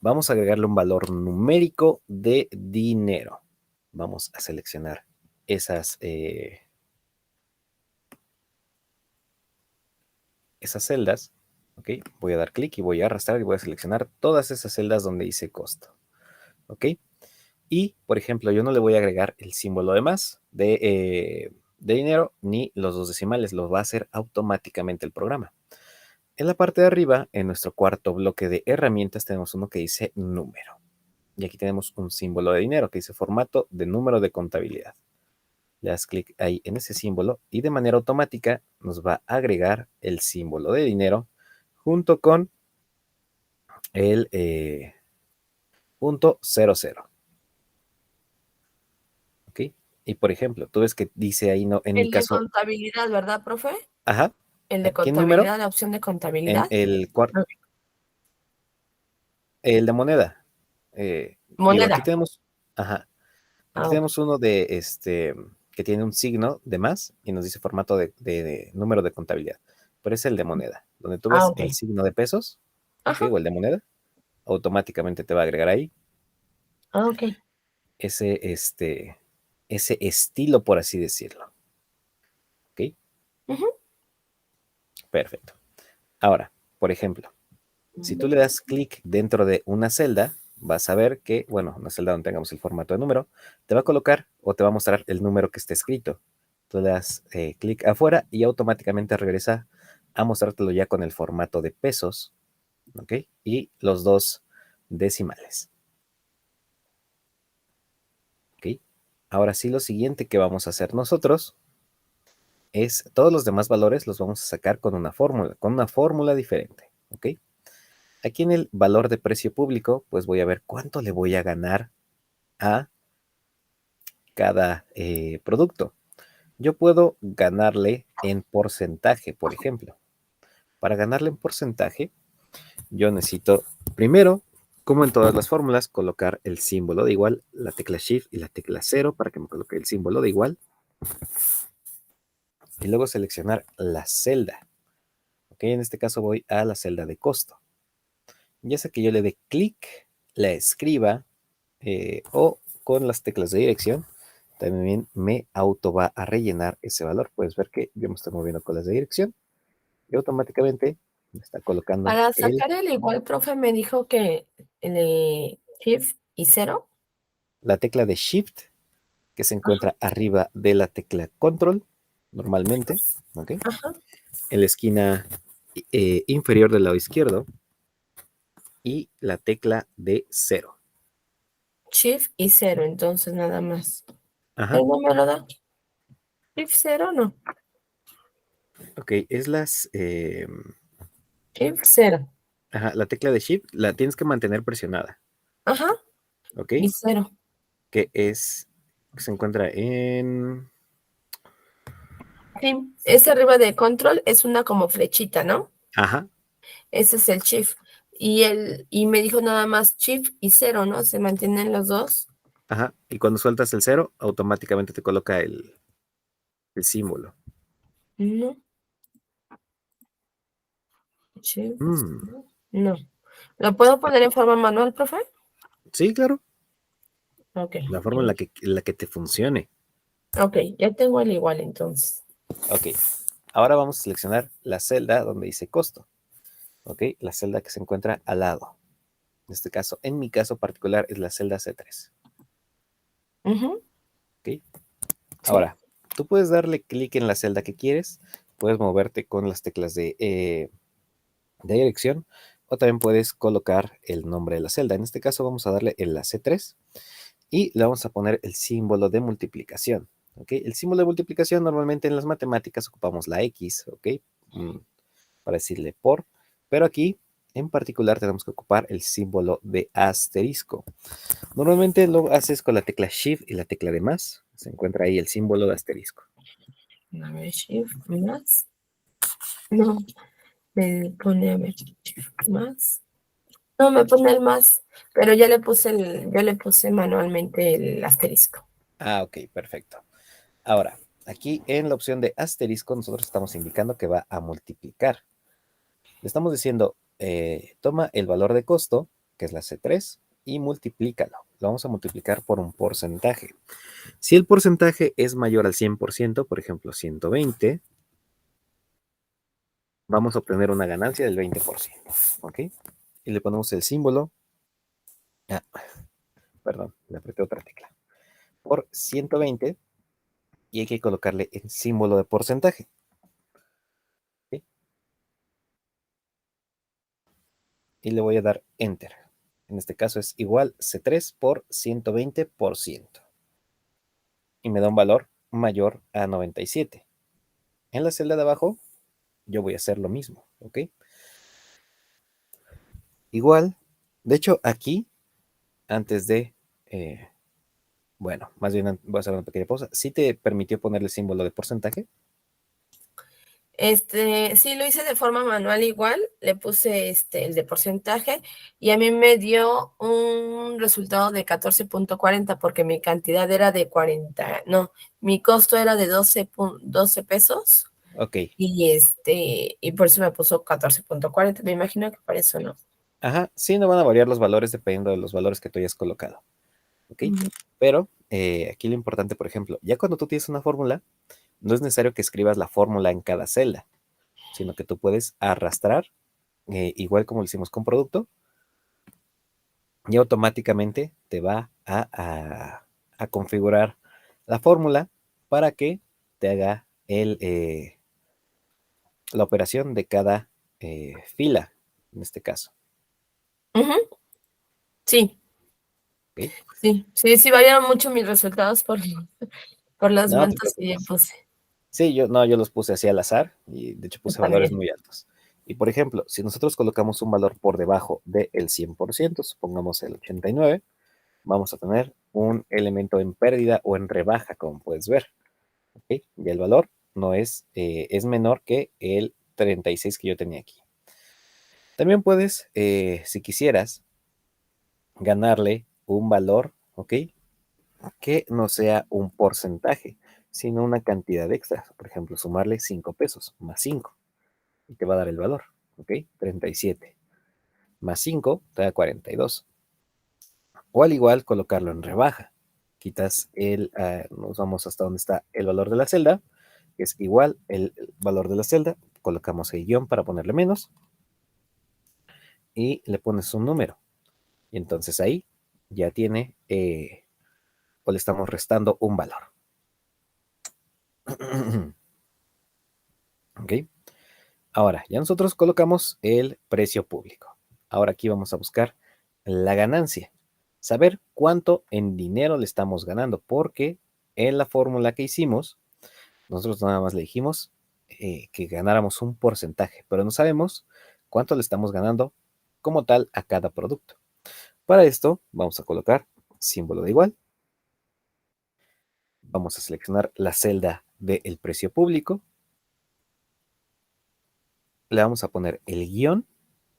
Vamos a agregarle un valor numérico de dinero. Vamos a seleccionar esas celdas, ¿ok? Voy a dar clic y voy a arrastrar y voy a seleccionar todas esas celdas donde dice costo, ¿ok? Y, por ejemplo, yo no le voy a agregar el símbolo de más de dinero ni los dos decimales, lo va a hacer automáticamente el programa. En la parte de arriba, en nuestro cuarto bloque de herramientas, tenemos uno que dice número. Y aquí tenemos un símbolo de dinero que dice formato de número de contabilidad. Le das clic ahí en ese símbolo y de manera automática nos va a agregar el símbolo de dinero junto con el punto 00. ¿Ok? Y por ejemplo, tú ves que dice ahí, no, en mi El de caso, contabilidad, ¿verdad, profe? ajá, El de aquí en número, contabilidad, la opción de en contabilidad. el cuarto, Ok. el de moneda. Digo, aquí Moneda. tenemos, ajá, aquí Ah, ok. tenemos uno de que tiene un signo de más y nos dice formato de número de contabilidad. Pero es el de moneda, donde tú Ah, ves ok. el signo de pesos, ¿ok? Ajá. O el de moneda, automáticamente te va a agregar ahí Ah, ok. ese, ese estilo, por así decirlo, ¿ok? Ujú. Perfecto. Ahora, por ejemplo, si tú le das clic dentro de una celda, vas a ver que, bueno, una celda donde tengamos el formato de número, te va a colocar o te va a mostrar el número que está escrito. Tú le das clic afuera y automáticamente regresa a mostrártelo ya con el formato de pesos, ¿ok? Y los dos decimales, ¿ok? Ahora sí, lo siguiente que vamos a hacer nosotros es todos los demás valores los vamos a sacar con una fórmula diferente, ¿ok? Aquí en el valor de precio público, pues voy a ver cuánto le voy a ganar a cada producto. Yo puedo ganarle en porcentaje, por ejemplo. Para ganarle en porcentaje, yo necesito primero, como en todas las fórmulas, colocar el símbolo de igual, la tecla Shift y la tecla 0 para que me coloque el símbolo de igual. Y luego seleccionar la celda. Ok, en este caso voy a la celda de costo. Ya sea que yo le dé clic, la escriba o con las teclas de dirección, también me auto va a rellenar ese valor. Puedes ver que yo me estoy moviendo con las de dirección y automáticamente me está colocando Para sacar el igual, profe, me dijo que el shift y cero. la tecla de Shift que se Ajá, encuentra arriba de la tecla Control, normalmente, ¿ok? ajá. En la esquina inferior del lado izquierdo y la tecla de 0. Shift y cero, entonces nada más. Ajá, ¿El número da? Shift cero, no. ok, es Shift cero. ajá, la tecla de Shift la tienes que mantener presionada, Ajá, ¿ok? y cero. Que se encuentra en, Sí, ese arriba de control es una como flechita, ¿no? ajá, Ese es el shift. Y me dijo nada más shift y cero, ¿no? Se mantienen los dos. ajá, y cuando sueltas el 0, automáticamente te coloca el símbolo. No, shift, Mm, no. ¿Lo puedo poner en forma manual, profe? sí, claro, Ok, la forma en la que te funcione. ok, ya tengo el igual entonces. Ok, ahora vamos a seleccionar la celda donde dice costo, ok, la celda que se encuentra al lado. En este caso, en mi caso particular, es la celda C3, Ujú, ok. sí. Ahora, tú puedes darle clic en la celda que quieres, puedes moverte con las teclas de dirección o también puedes colocar el nombre de la celda. En este caso vamos a darle en la C3 y le vamos a poner el símbolo de multiplicación. ¿Ok? El símbolo de multiplicación normalmente en las matemáticas ocupamos la X, ¿ok? Mm, para decirle por, pero aquí en particular tenemos que ocupar el símbolo de asterisco. Normalmente lo haces con la tecla Shift y la tecla de más. Se encuentra ahí el símbolo de asterisco. A ver, shift más. No, me pone a ver, shift más. No, me pone el más, pero ya le puse manualmente el asterisco. Ah, ok, perfecto. Ahora, aquí en la opción de asterisco nosotros estamos indicando que va a multiplicar. Le estamos diciendo, toma el valor de costo, que es la C3, y multiplícalo. Lo vamos a multiplicar por un porcentaje. Si el porcentaje es mayor al 100%, por ejemplo, 120, vamos a obtener una ganancia del 20%. ¿Ok? Y le ponemos el símbolo. Ah, perdón, le apreté otra tecla. Por 120 y hay que colocarle el símbolo de porcentaje. ¿Ok? Y le voy a dar Enter. En este caso es igual C3 por 120%. Y me da un valor mayor a 97. En la celda de abajo, yo voy a hacer lo mismo, ¿ok? Igual, de hecho, aquí, antes de, eh, Bueno, más bien voy a hacer una pequeña pausa. ¿Sí te permitió ponerle el símbolo de porcentaje? Sí, lo hice de forma manual igual, le puse el de porcentaje y a mí me dio un resultado de 14.40 porque mi cantidad era de 40, no, mi costo era de 12 pesos Ok. y por eso me puso 14.40, me imagino que por eso, ¿no? Ajá, sí, no van a variar los valores dependiendo de los valores que tú hayas colocado. ¿Ok? Ujú. Pero aquí lo importante, por ejemplo, ya cuando tú tienes una fórmula, no es necesario que escribas la fórmula en cada celda, sino que tú puedes arrastrar, igual como lo hicimos con producto, y automáticamente te va a configurar la fórmula para que te haga la operación de cada fila, en este caso. Ujú, sí, ¿Ok? sí, variaron mucho mis resultados por los No te montos que yo preocupes. puse. Sí, yo los puse así al azar y de hecho Yo puse valores también. muy altos. Y por ejemplo, si nosotros colocamos un valor por debajo del 100%, supongamos el 89, vamos a tener un elemento en pérdida o en rebaja, como puedes ver. ¿Ok? Y el valor no es menor que el 36 que yo tenía aquí. También puedes, si quisieras, ganarle un valor, ¿ok? Que no sea un porcentaje, sino una cantidad extra. Por ejemplo, sumarle 5 pesos más 5 y te va a dar el valor, ¿ok? 37 más 5 te da 42. O al igual, colocarlo en rebaja. Quitas nos vamos hasta donde está el valor de la celda, que es igual el valor de la celda, colocamos el guión para ponerle menos y le pones un número. Y entonces ahí ya tiene, o le estamos restando un valor. ¿Ok? Ahora, ya nosotros colocamos el precio público. Ahora aquí vamos a buscar la ganancia. Saber cuánto en dinero le estamos ganando, porque en la fórmula que hicimos, nosotros nada más le dijimos que ganáramos un porcentaje, pero no sabemos cuánto le estamos ganando como tal a cada producto. Para esto, vamos a colocar símbolo de igual. Vamos a seleccionar la celda del precio público. Le vamos a poner el guión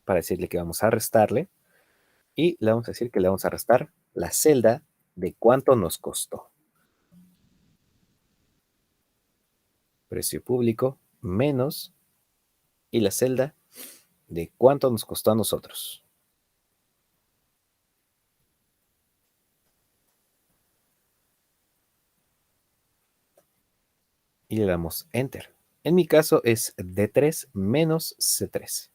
para decirle que vamos a restarle. Y le vamos a decir que le vamos a restar la celda de cuánto nos costó. Precio público menos y la celda de cuánto nos costó a nosotros. Y le damos Enter. En mi caso es D3 menos C3.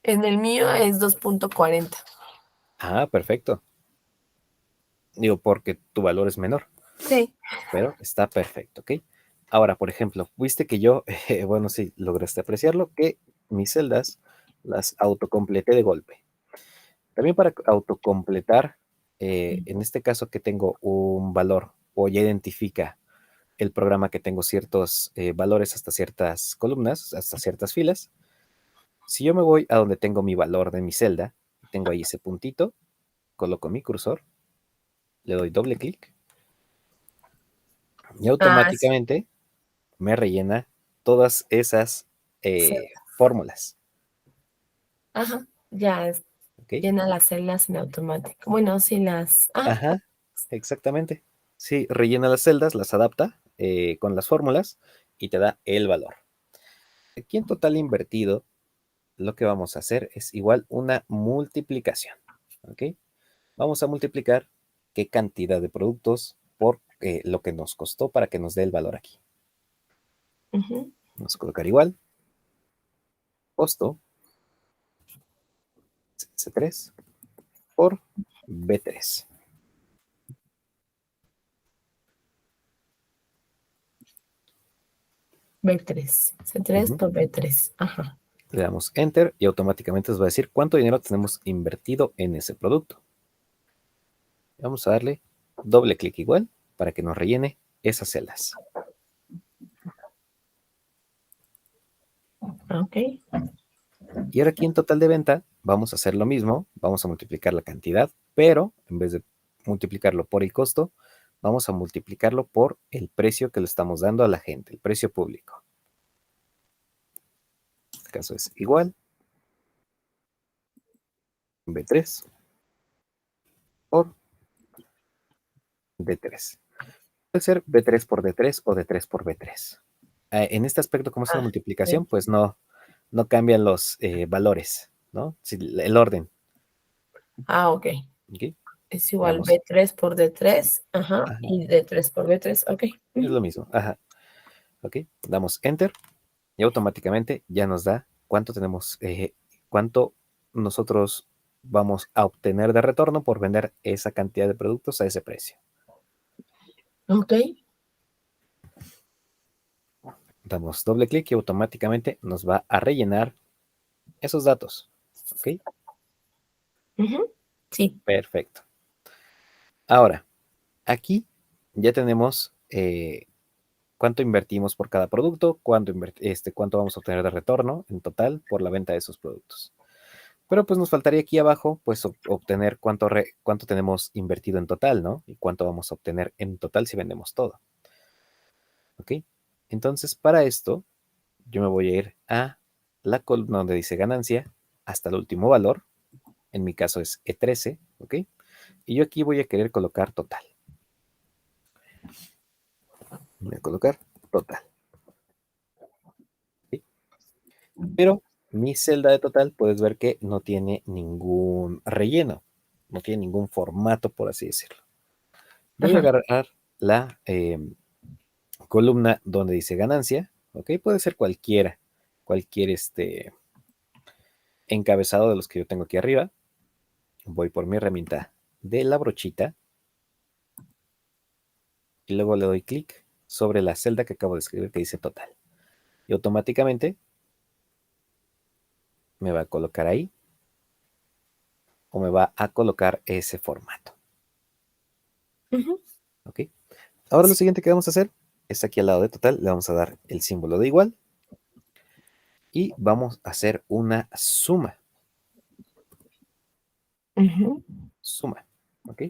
En el mío es 2.40. Ah, perfecto. Digo, porque tu valor es menor, Sí. pero está perfecto, ¿ok? Ahora, por ejemplo, viste que yo, bueno, sí, lograste apreciarlo, que mis celdas las autocompleté de golpe. También para autocompletar, en este caso que tengo un valor o ya identifica el programa que tengo ciertos valores hasta ciertas columnas, hasta ciertas filas. Si yo me voy a donde tengo mi valor de mi celda, tengo ahí ese puntito, coloco mi cursor, le doy doble clic y Ah, sí. automáticamente me rellena todas esas fórmulas. Ajá, ya ¿Ok? llena las celdas en automático. Bueno, sí las. Ah, Ajá, exactamente. Sí, rellena las celdas, las adapta con las fórmulas y te da el valor. Aquí en total invertido, lo que vamos a hacer es igual una multiplicación. ¿Ok? Vamos a multiplicar qué cantidad de productos por lo que nos costó para que nos dé el valor aquí. ujú, Vamos a colocar igual, costo C3 por B3. B3. C3 Ujú. por B3. Ajá. Le damos Enter y automáticamente nos va a decir cuánto dinero tenemos invertido en ese producto. Vamos a darle doble clic igual para que nos rellene esas celdas. Ok. Y ahora aquí en total de venta vamos a hacer lo mismo, vamos a multiplicar la cantidad, pero en vez de multiplicarlo por el costo, vamos a multiplicarlo por el precio que le estamos dando a la gente, el precio público. En este caso es igual B3 por D3. Puede ser B3 por D3 o D3 por B3. En este aspecto, como es una Ah, multiplicación, ok. pues no cambian los valores, ¿no? Sí, el orden. Ok. ¿Ok? Es igual Veamos. B3 por D3, ajá, Ajá, y D3 por B3, ok. es lo mismo. Ajá. ¿Ok? Damos Enter y automáticamente ya nos da cuánto tenemos, cuánto nosotros vamos a obtener de retorno por vender esa cantidad de productos a ese precio. Ok. Damos doble clic y automáticamente nos va a rellenar esos datos. ¿Ok? Ujú. Sí. Perfecto. Ahora, aquí ya tenemos cuánto invertimos por cada producto, cuánto vamos a obtener de retorno en total por la venta de esos productos. Pero pues nos faltaría aquí abajo, pues obtener cuánto tenemos invertido en total, ¿no? Y cuánto vamos a obtener en total si vendemos todo. ¿Ok? Entonces, para esto, yo me voy a ir a la columna donde dice ganancia hasta el último valor. En mi caso es E13, ¿ok? Y yo aquí voy a querer colocar total. Voy a colocar total. ¿Ok? Pero mi celda de total, puedes ver que no tiene ningún relleno, no tiene ningún formato, por así decirlo. Voy a Ajá. agarrar la columna donde dice ganancia, ¿ok? Puede ser cualquier encabezado de los que yo tengo aquí arriba. Voy por mi herramienta de la brochita y luego le doy clic sobre la celda que acabo de escribir que dice total. Y automáticamente me va a colocar ahí o me va a colocar ese formato, Ujú. ¿ok? Ahora lo Sí. siguiente que vamos a hacer es aquí al lado de total, le vamos a dar el símbolo de igual y vamos a hacer una suma. Ujú. Suma, ¿ok?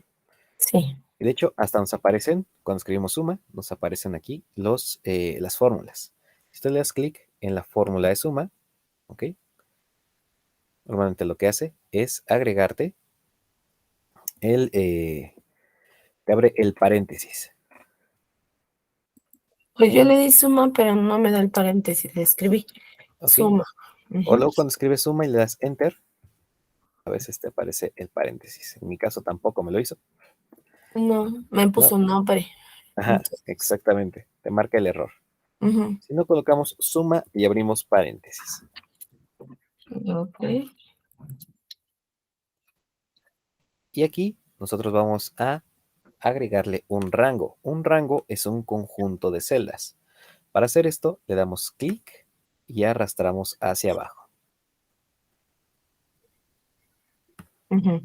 Sí. Y de hecho, hasta nos aparecen, cuando escribimos suma, nos aparecen aquí las fórmulas. Si tú le das clic en la fórmula de suma, ¿ok? Normalmente lo que hace es agregarte te abre el paréntesis, Pues yo le di suma, pero no me da el paréntesis, le escribí ¿ok? suma. O Ujú. luego cuando escribes suma y le das enter, a veces te aparece el paréntesis. En mi caso tampoco me lo hizo, No, me ¿no? puso nombre. Ajá, Entonces, exactamente, te marca el error. ujú. Si no colocamos suma y abrimos paréntesis. Ok. Y aquí nosotros vamos a agregarle un rango. Un rango es un conjunto de celdas. Para hacer esto, le damos clic y arrastramos hacia abajo. Ujú.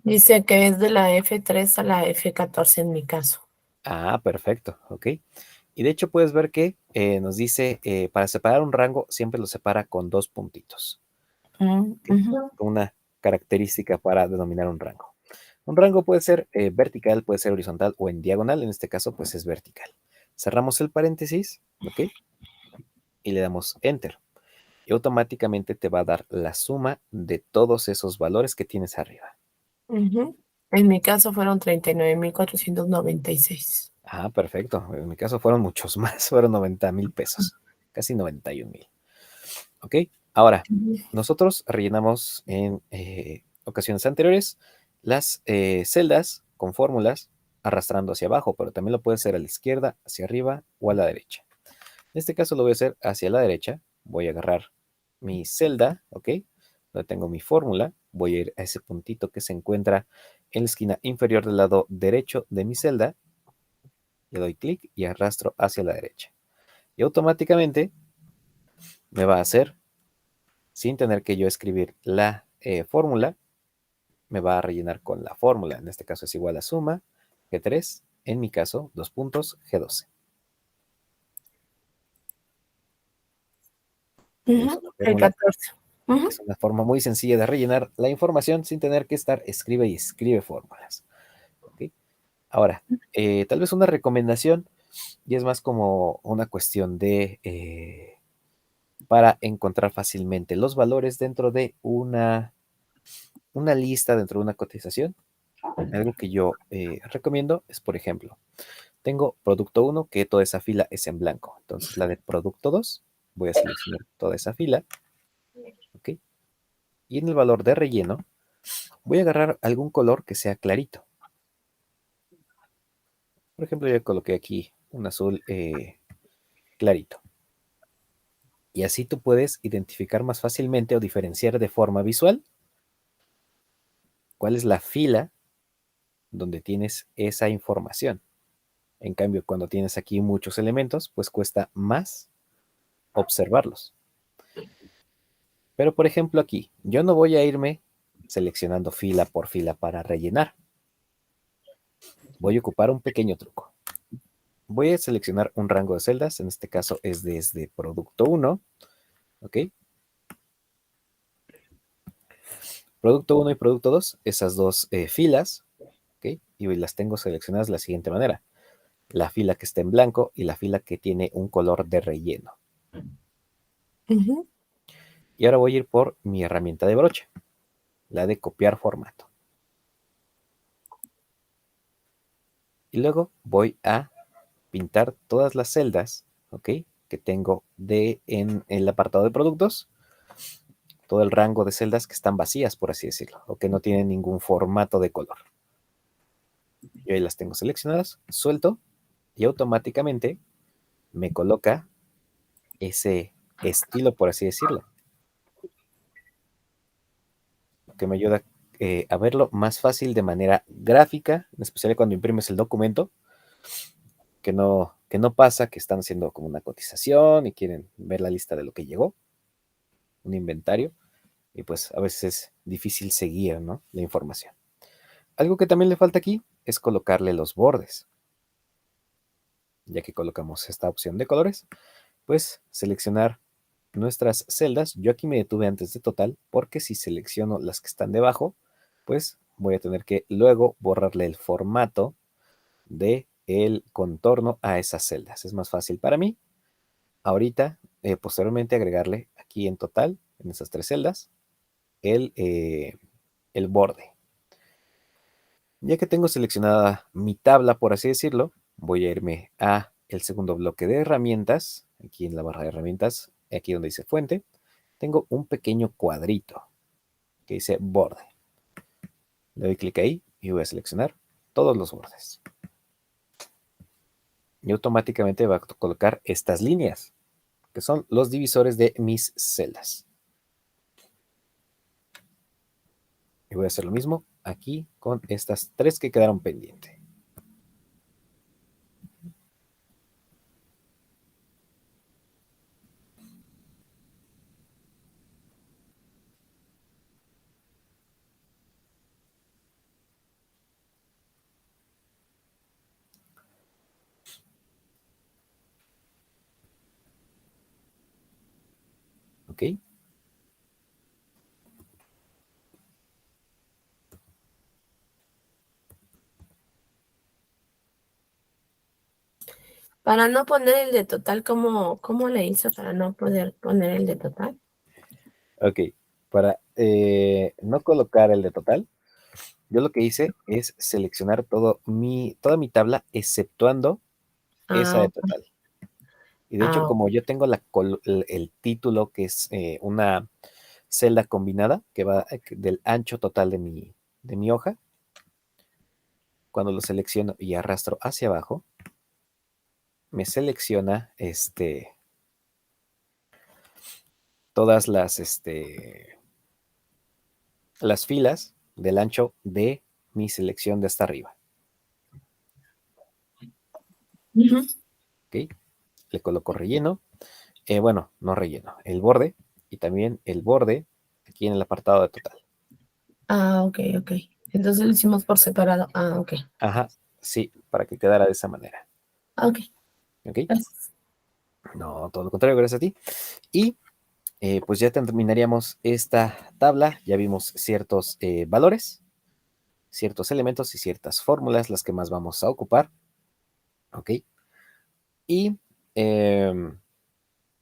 Dice que es de la F3 a la F14 en mi caso. Ah, perfecto, ok. Y de hecho puedes ver que nos dice, para separar un rango, siempre lo separa con dos puntitos. ¿Ok? Ujú. Una característica para denominar un rango. Un rango puede ser vertical, puede ser horizontal o en diagonal. En este caso, pues es vertical. Cerramos el paréntesis, ¿ok? Y le damos Enter. Y automáticamente te va a dar la suma de todos esos valores que tienes arriba. Ujú. En mi caso fueron 39,496. Ah, perfecto. En mi caso fueron muchos más, fueron 90,000 pesos, casi 91,000. ¿Ok? Ahora, Ujú. nosotros rellenamos en ocasiones anteriores las celdas con fórmulas arrastrando hacia abajo, pero también lo puede hacer a la izquierda, hacia arriba o a la derecha. En este caso lo voy a hacer hacia la derecha. Voy a agarrar mi celda, ¿ok? Donde tengo mi fórmula. Voy a ir a ese puntito que se encuentra en la esquina inferior del lado derecho de mi celda. Le doy clic y arrastro hacia la derecha. Y automáticamente me va a hacer, sin tener que yo escribir la fórmula, me va a rellenar con la fórmula. En este caso es igual a suma G3, en mi caso, dos puntos G12. Es una El fórmula, 14. Ujú. es una forma muy sencilla de rellenar la información sin tener que estar escribe y escribe fórmulas. ¿Ok? Ahora, tal vez una recomendación, y es más como una cuestión de para encontrar fácilmente los valores dentro de una lista, dentro de una cotización. Algo que yo recomiendo es, por ejemplo, tengo producto 1 que toda esa fila es en blanco. Entonces la de producto 2 voy a seleccionar toda esa fila. ¿Ok? Y en el valor de relleno voy a agarrar algún color que sea clarito. Por ejemplo, yo coloqué aquí un azul clarito. Y así tú puedes identificar más fácilmente o diferenciar de forma visual cuál es la fila donde tienes esa información. En cambio, cuando tienes aquí muchos elementos, pues cuesta más observarlos. Pero por ejemplo aquí, yo no voy a irme seleccionando fila por fila para rellenar. Voy a ocupar un pequeño truco. Voy a seleccionar un rango de celdas, en este caso es desde producto 1, ¿ok? Producto 1 y producto 2, esas dos filas, ¿ok? Y las tengo seleccionadas de la siguiente manera. La fila que está en blanco y la fila que tiene un color de relleno. Ujú. Y ahora voy a ir por mi herramienta de brocha, la de copiar formato. Y luego voy a pintar todas las celdas, ¿ok? Que tengo en el apartado de productos, todo el rango de celdas que están vacías, por así decirlo, o que no tienen ningún formato de color. Yo ahí las tengo seleccionadas, suelto y automáticamente me coloca ese estilo, por así decirlo, que me ayuda a verlo más fácil de manera gráfica, en especial cuando imprimes el documento, que no pasa que están haciendo como una cotización y quieren ver la lista de lo que llegó, un inventario, y pues a veces es difícil seguir, ¿no?, la información. Algo que también le falta aquí es colocarle los bordes. Ya que colocamos esta opción de colores, pues seleccionar nuestras celdas. Yo aquí me detuve antes de total porque si selecciono las que están debajo, pues voy a tener que luego borrarle el formato de el contorno a esas celdas. Es más fácil para mí ahorita, posteriormente agregarle aquí en total, en esas tres celdas, el borde. Ya que tengo seleccionada mi tabla, por así decirlo, voy a irme a el segundo bloque de herramientas, aquí en la barra de herramientas, aquí donde dice fuente, tengo un pequeño cuadrito que dice borde. Le doy clic ahí y voy a seleccionar todos los bordes. Y automáticamente va a colocar estas líneas, que son los divisores de mis celdas. Y voy a hacer lo mismo aquí con estas tres que quedaron pendientes. ¿Ok? Para no poner el de total, ¿cómo le hizo para no poder poner el de total? Ok. Para no colocar el de total, yo lo que hice es seleccionar toda mi tabla, exceptuando esa Ah, de ok. total. Y de hecho, Ok. como yo tengo el título, que es una celda combinada, que va del ancho total de mi hoja, cuando lo selecciono y arrastro hacia abajo, me selecciona todas las filas del ancho de mi selección de hasta arriba. Ujú. ¿Ok? Le coloco relleno. Bueno, no relleno, el borde y también el borde aquí en el apartado de total. Ah, ok, ok. Entonces lo hicimos por separado. Ah, ok. Ajá, sí, para que quedara de esa manera. Ah, ok, ¿Ok? gracias. No, todo lo contrario, gracias a ti. Y pues ya terminaríamos esta tabla. Ya vimos ciertos valores, ciertos elementos y ciertas fórmulas, las que más vamos a ocupar. ¿Ok? Y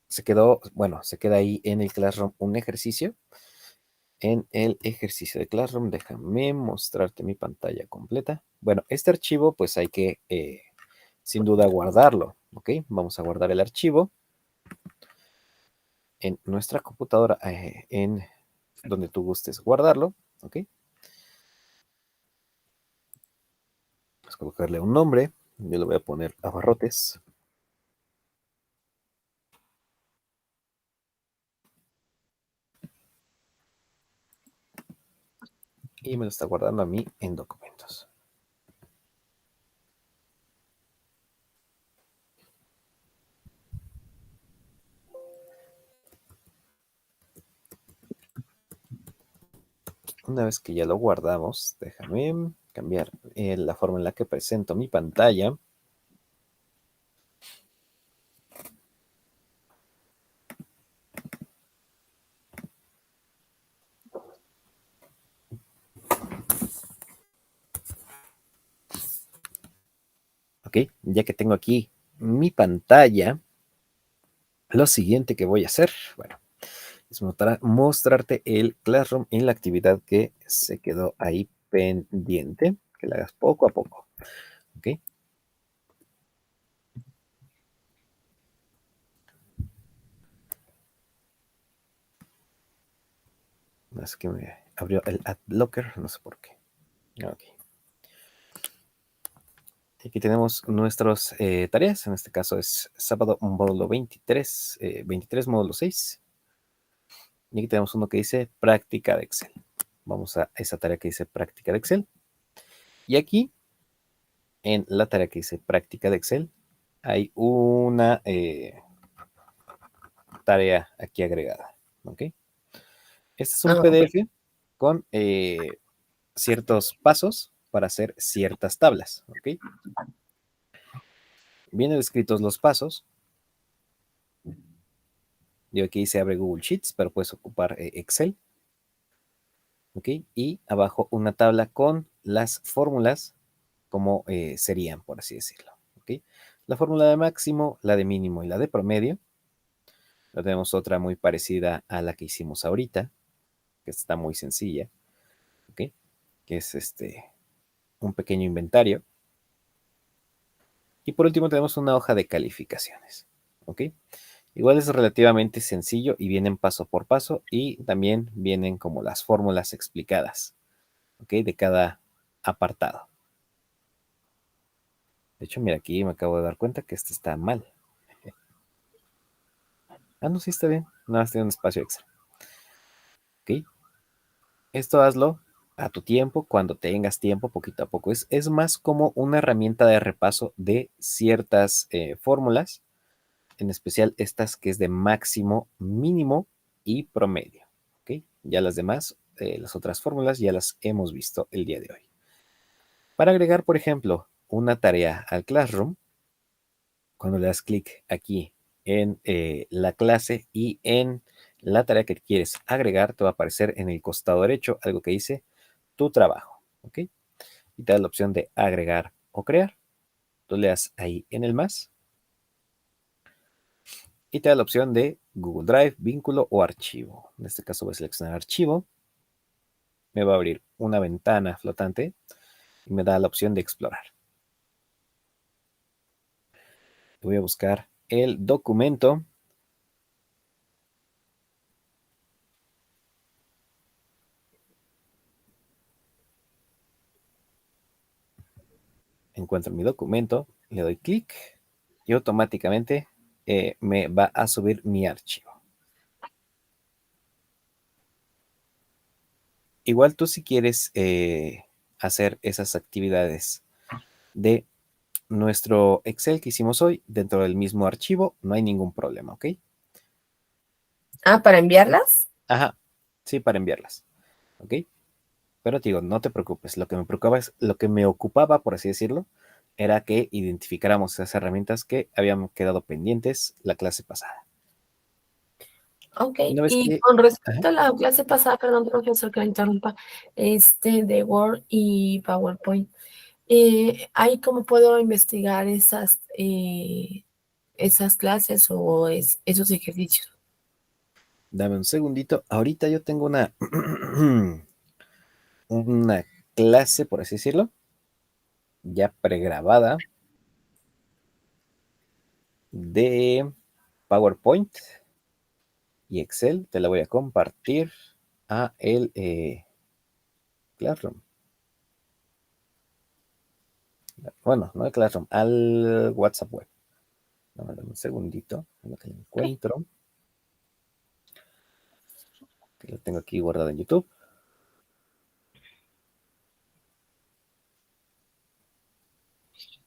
se queda ahí en el Classroom un ejercicio. En el ejercicio de Classroom, déjame mostrarte mi pantalla completa. Bueno, este archivo pues hay que sin duda guardarlo, ¿ok? Vamos a guardar el archivo en nuestra computadora, en donde tú gustes guardarlo, ¿ok? Vamos a colocarle un nombre, yo le voy a poner abarrotes. Y me lo está guardando a mí en documentos. Una vez que ya lo guardamos, déjame cambiar la forma en la que presento mi pantalla. Ok, ya que tengo aquí mi pantalla, lo siguiente que voy a hacer, bueno, es mostrarte el Classroom en la actividad que se quedó ahí pendiente, que la hagas poco a poco, ¿ok? Es que me abrió el AdBlocker, no sé por qué. Ok. Aquí tenemos nuestras tareas, en este caso es sábado módulo 23, 23 módulo 6. Y aquí tenemos uno que dice práctica de Excel. Vamos a esa tarea que dice práctica de Excel. Y aquí, en la tarea que dice práctica de Excel, hay una tarea aquí agregada. ¿Ok? Este es un Ok. PDF con ciertos pasos para hacer ciertas tablas. ¿Ok? Vienen descritos los pasos. Yo aquí dice abre Google Sheets, pero puedes ocupar Excel. ¿Ok? Y abajo una tabla con las fórmulas como serían, por así decirlo. ¿Ok? La fórmula de máximo, la de mínimo y la de promedio. La tenemos otra muy parecida a la que hicimos ahorita, que está muy sencilla, ¿ok? Que es un pequeño inventario. Y por último tenemos una hoja de calificaciones, ¿ok? Igual es relativamente sencillo y vienen paso por paso y también vienen como las fórmulas explicadas, ¿ok? De cada apartado. De hecho, mira, aquí me acabo de dar cuenta que este está mal. Ah, no, sí está bien. Nada más tiene un espacio extra. ¿Ok? Esto hazlo a tu tiempo, cuando tengas tiempo, poquito a poco. Es más como una herramienta de repaso de ciertas fórmulas, en especial estas que es de máximo, mínimo y promedio. ¿Ok? Ya las demás, las otras fórmulas, ya las hemos visto el día de hoy. Para agregar, por ejemplo, una tarea al Classroom, cuando le das clic aquí en la clase y en la tarea que quieres agregar, te va a aparecer en el costado derecho algo que dice tu trabajo, ¿ok? Y te da la opción de agregar o crear. Tú le das ahí en el más y te da la opción de Google Drive, vínculo o archivo. En este caso voy a seleccionar archivo. Me va a abrir una ventana flotante y me da la opción de explorar. Voy a buscar el documento. Encuentro mi documento, le doy clic y automáticamente me va a subir mi archivo. Igual tú si quieres hacer esas actividades de nuestro Excel que hicimos hoy dentro del mismo archivo, no hay ningún problema, ¿ok? Ah, ¿para enviarlas? Ajá, sí, para enviarlas, ¿ok? Pero te digo, no te preocupes, lo que me ocupaba, por así decirlo, era que identificáramos esas herramientas que habían quedado pendientes la clase pasada. Ok, Una vez y que... con Ajá, respecto a la clase pasada, perdón, profesor, que la interrumpa, de Word y PowerPoint, ¿ahí cómo puedo investigar esas clases o esos ejercicios? dame un segundito. Ahorita yo tengo una clase, por así decirlo, ya pregrabada de PowerPoint y Excel. Te la voy a compartir a el Classroom. Bueno, no el Classroom, al WhatsApp web. Dame un segundito, en lo que la Ok. encuentro, que la tengo aquí guardada en YouTube.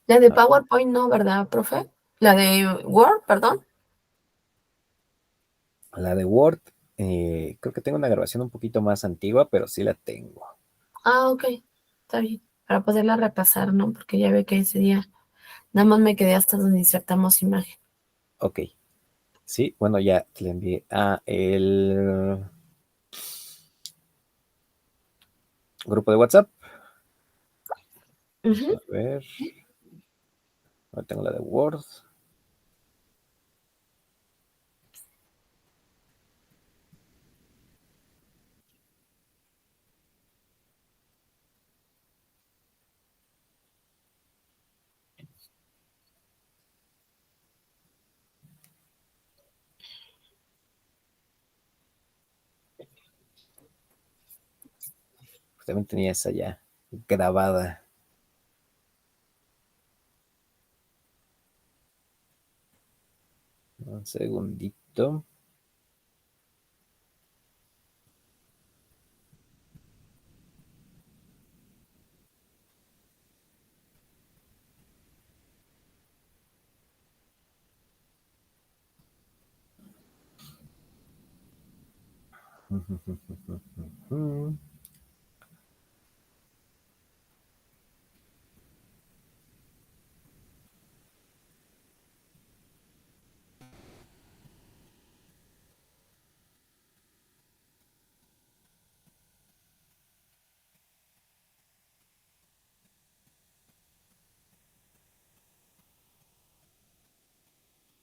La de Ah, PowerPoint no, ¿verdad, profe? La de Word, perdón. la de Word, creo que tengo una grabación un poquito más antigua, pero sí la tengo. Ah, ok, está bien. Para poderla repasar, ¿no? Porque ya ve que ese día nada más me quedé hasta donde insertamos imagen. Ok, sí, bueno, ya le envié a el grupo de WhatsApp. Vamos Ujú. a ver, ahora tengo la de Word. Pues también tenía esa ya grabada. Un segundito.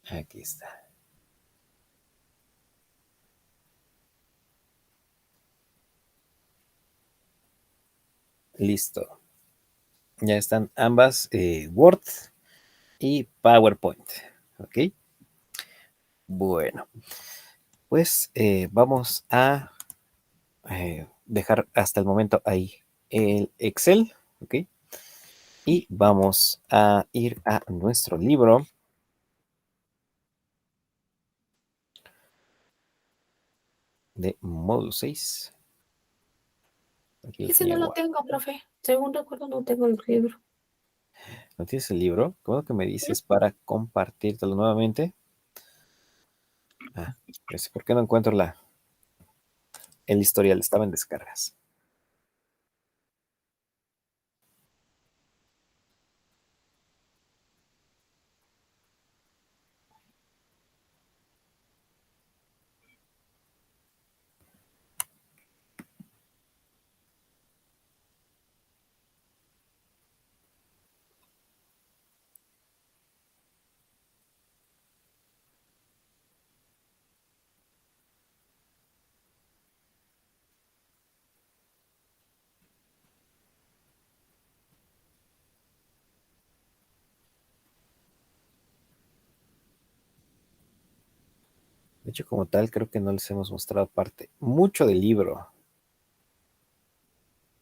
Aquí está. Listo. Ya están ambas, Word y PowerPoint. Ok. Bueno, pues vamos a dejar hasta el momento ahí el Excel. Ok. Y vamos a ir a nuestro libro de módulo 6. Aquí lo Ese tenía no lo guardado. tengo, profe. Según recuerdo, no tengo el libro. ¿No tienes el libro? ¿Cómo que me dices para compartírtelo nuevamente? Ah, pues, ¿por qué no encuentro el historial? Estaba en descargas. De hecho, como tal, creo que no les hemos mostrado parte mucho del libro.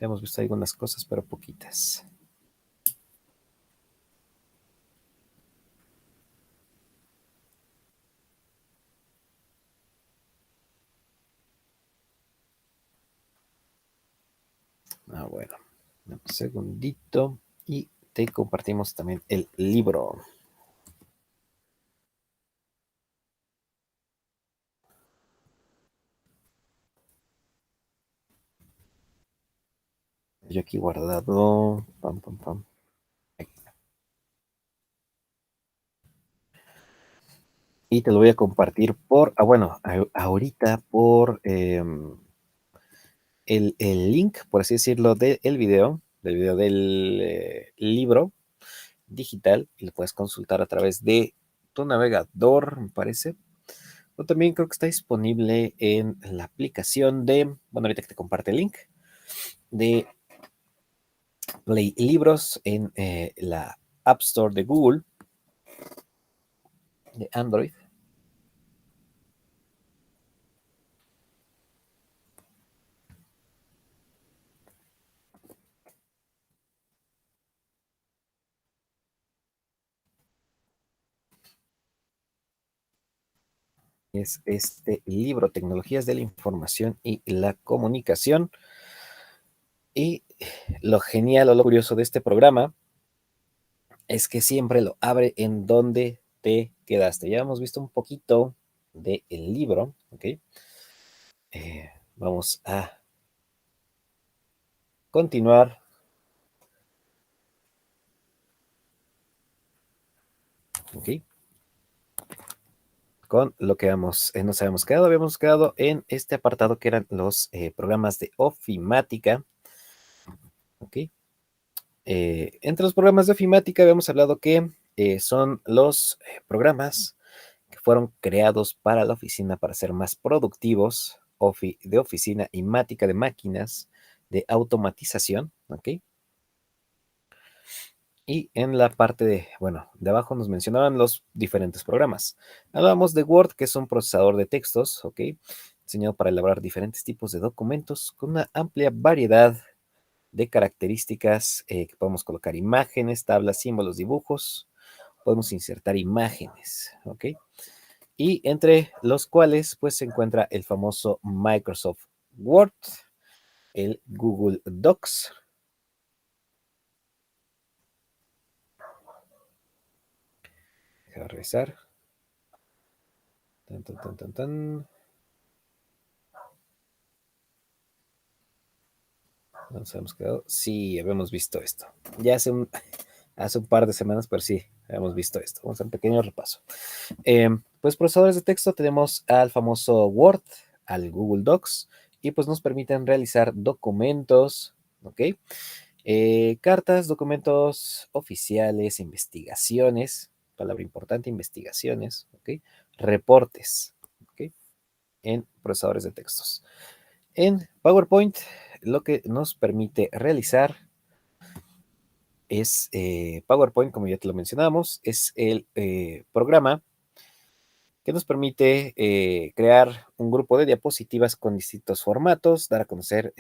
Hemos visto algunas cosas, pero poquitas. Ah, bueno. Un segundito. Y te compartimos también el libro. Yo aquí guardado. Pam, pam, pam. y te lo voy a compartir por, bueno, ahorita por el link, por así decirlo, del video, del libro digital, y lo puedes consultar a través de tu navegador, me parece. O también creo que está disponible en la aplicación de, bueno, ahorita que te comparte el link, de Play Libros en la App Store de Google, de Android. Es este libro, Tecnologías de la Información y la Comunicación. Y lo genial o lo curioso de este programa es que siempre lo abre en donde te quedaste. Ya hemos visto un poquito del libro, ¿ok? Vamos a continuar, ¿ok? Con lo que nos habíamos quedado. Habíamos quedado en este apartado que eran los programas de ofimática, ¿ok? Entre los programas de ofimática habíamos hablado que son los programas que fueron creados para la oficina para ser más productivos, de oficina y mática de máquinas, de automatización, ¿ok? Y en la parte de, bueno, de abajo nos mencionaban los diferentes programas. Hablábamos de Word, que es un procesador de textos, ¿ok? Diseñado para elaborar diferentes tipos de documentos con una amplia variedad de características que podemos colocar imágenes, tablas, símbolos, dibujos. Podemos insertar imágenes, ¿ok? Y entre los cuales pues se encuentra el famoso Microsoft Word, el Google Docs. Deja revisar. Tan, tan, tan, tan, tan. Nos hemos quedado. Sí, habíamos visto esto. Ya hace un par de semanas, pero sí, habíamos visto esto. Vamos a un pequeño repaso. Pues procesadores de texto tenemos al famoso Word, al Google Docs, y pues nos permiten realizar documentos, ¿ok? Cartas, documentos oficiales, investigaciones, palabra importante, investigaciones, ¿ok? Reportes, ¿ok? En procesadores de textos. En PowerPoint, lo que nos permite realizar es PowerPoint, como ya te lo mencionamos, es el programa que nos permite crear un grupo de diapositivas con distintos formatos, dar a conocer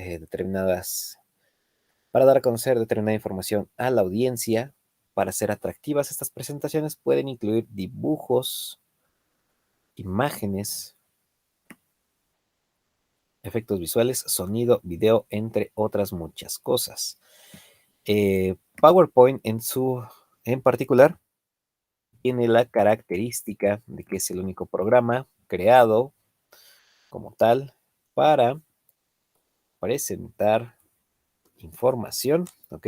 para dar a conocer determinada información a la audiencia. Para ser atractivas, estas presentaciones pueden incluir dibujos, imágenes, efectos visuales, sonido, video, entre otras muchas cosas. PowerPoint en particular tiene la característica de que es el único programa creado como tal para presentar información, ¿ok?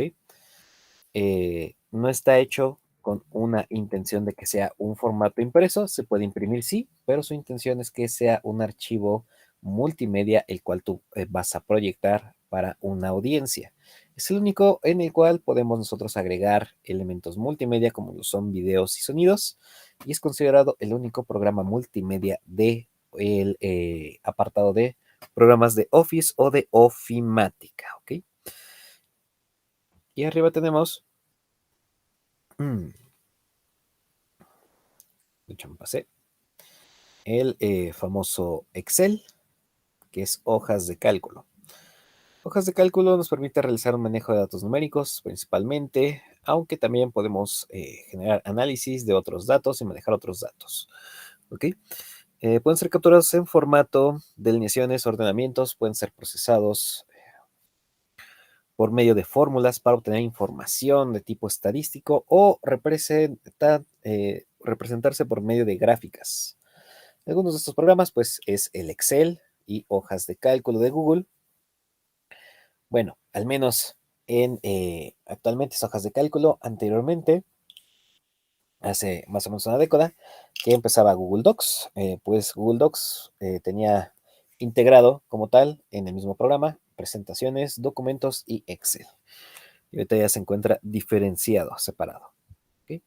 No está hecho con una intención de que sea un formato impreso, se puede imprimir sí, pero su intención es que sea un archivo multimedia el cual tú vas a proyectar para una audiencia. Es el único en el cual podemos nosotros agregar elementos multimedia como lo son videos y sonidos, y es considerado el único programa multimedia de el apartado de programas de Office o de Ofimática, ¿ok? Y arriba tenemos de hecho me pasé, el famoso Excel, que es hojas de cálculo. Hojas de cálculo nos permite realizar un manejo de datos numéricos principalmente, aunque también podemos generar análisis de otros datos y manejar otros datos. ¿Ok? Pueden ser capturados en formato de alineaciones, ordenamientos, pueden ser procesados por medio de fórmulas para obtener información de tipo estadístico o representarse por medio de gráficas. Algunos de estos programas, pues, es el Excel y hojas de cálculo de Google. Bueno, al menos actualmente es hojas de cálculo. Anteriormente hace más o menos una década, que empezaba Google Docs. Pues Google Docs tenía integrado como tal en el mismo programa presentaciones, documentos y Excel. Y ahorita ya se encuentra diferenciado, separado. ¿Okay?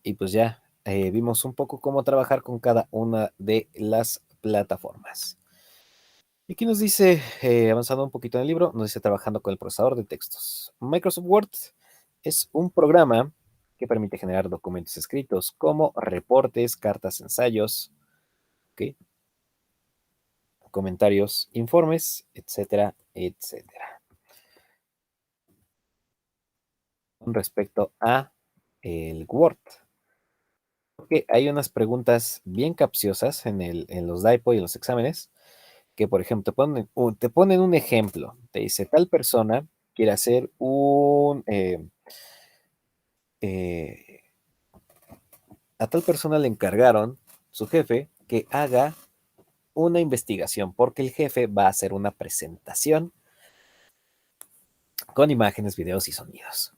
Y pues ya vimos un poco cómo trabajar con cada una de las plataformas. Y aquí nos dice, avanzando un poquito en el libro, nos dice trabajando con el procesador de textos. Microsoft Word es un programa que permite generar documentos escritos como reportes, cartas, ensayos, ¿okay? Comentarios, informes, etcétera, etcétera. Con respecto a el Word, porque hay unas preguntas bien capciosas en los DIPO y en los exámenes, que por ejemplo te ponen un ejemplo, te dice tal persona quiere hacer eh, a tal persona le encargaron su jefe que haga una investigación, porque el jefe va a hacer una presentación con imágenes, videos y sonidos.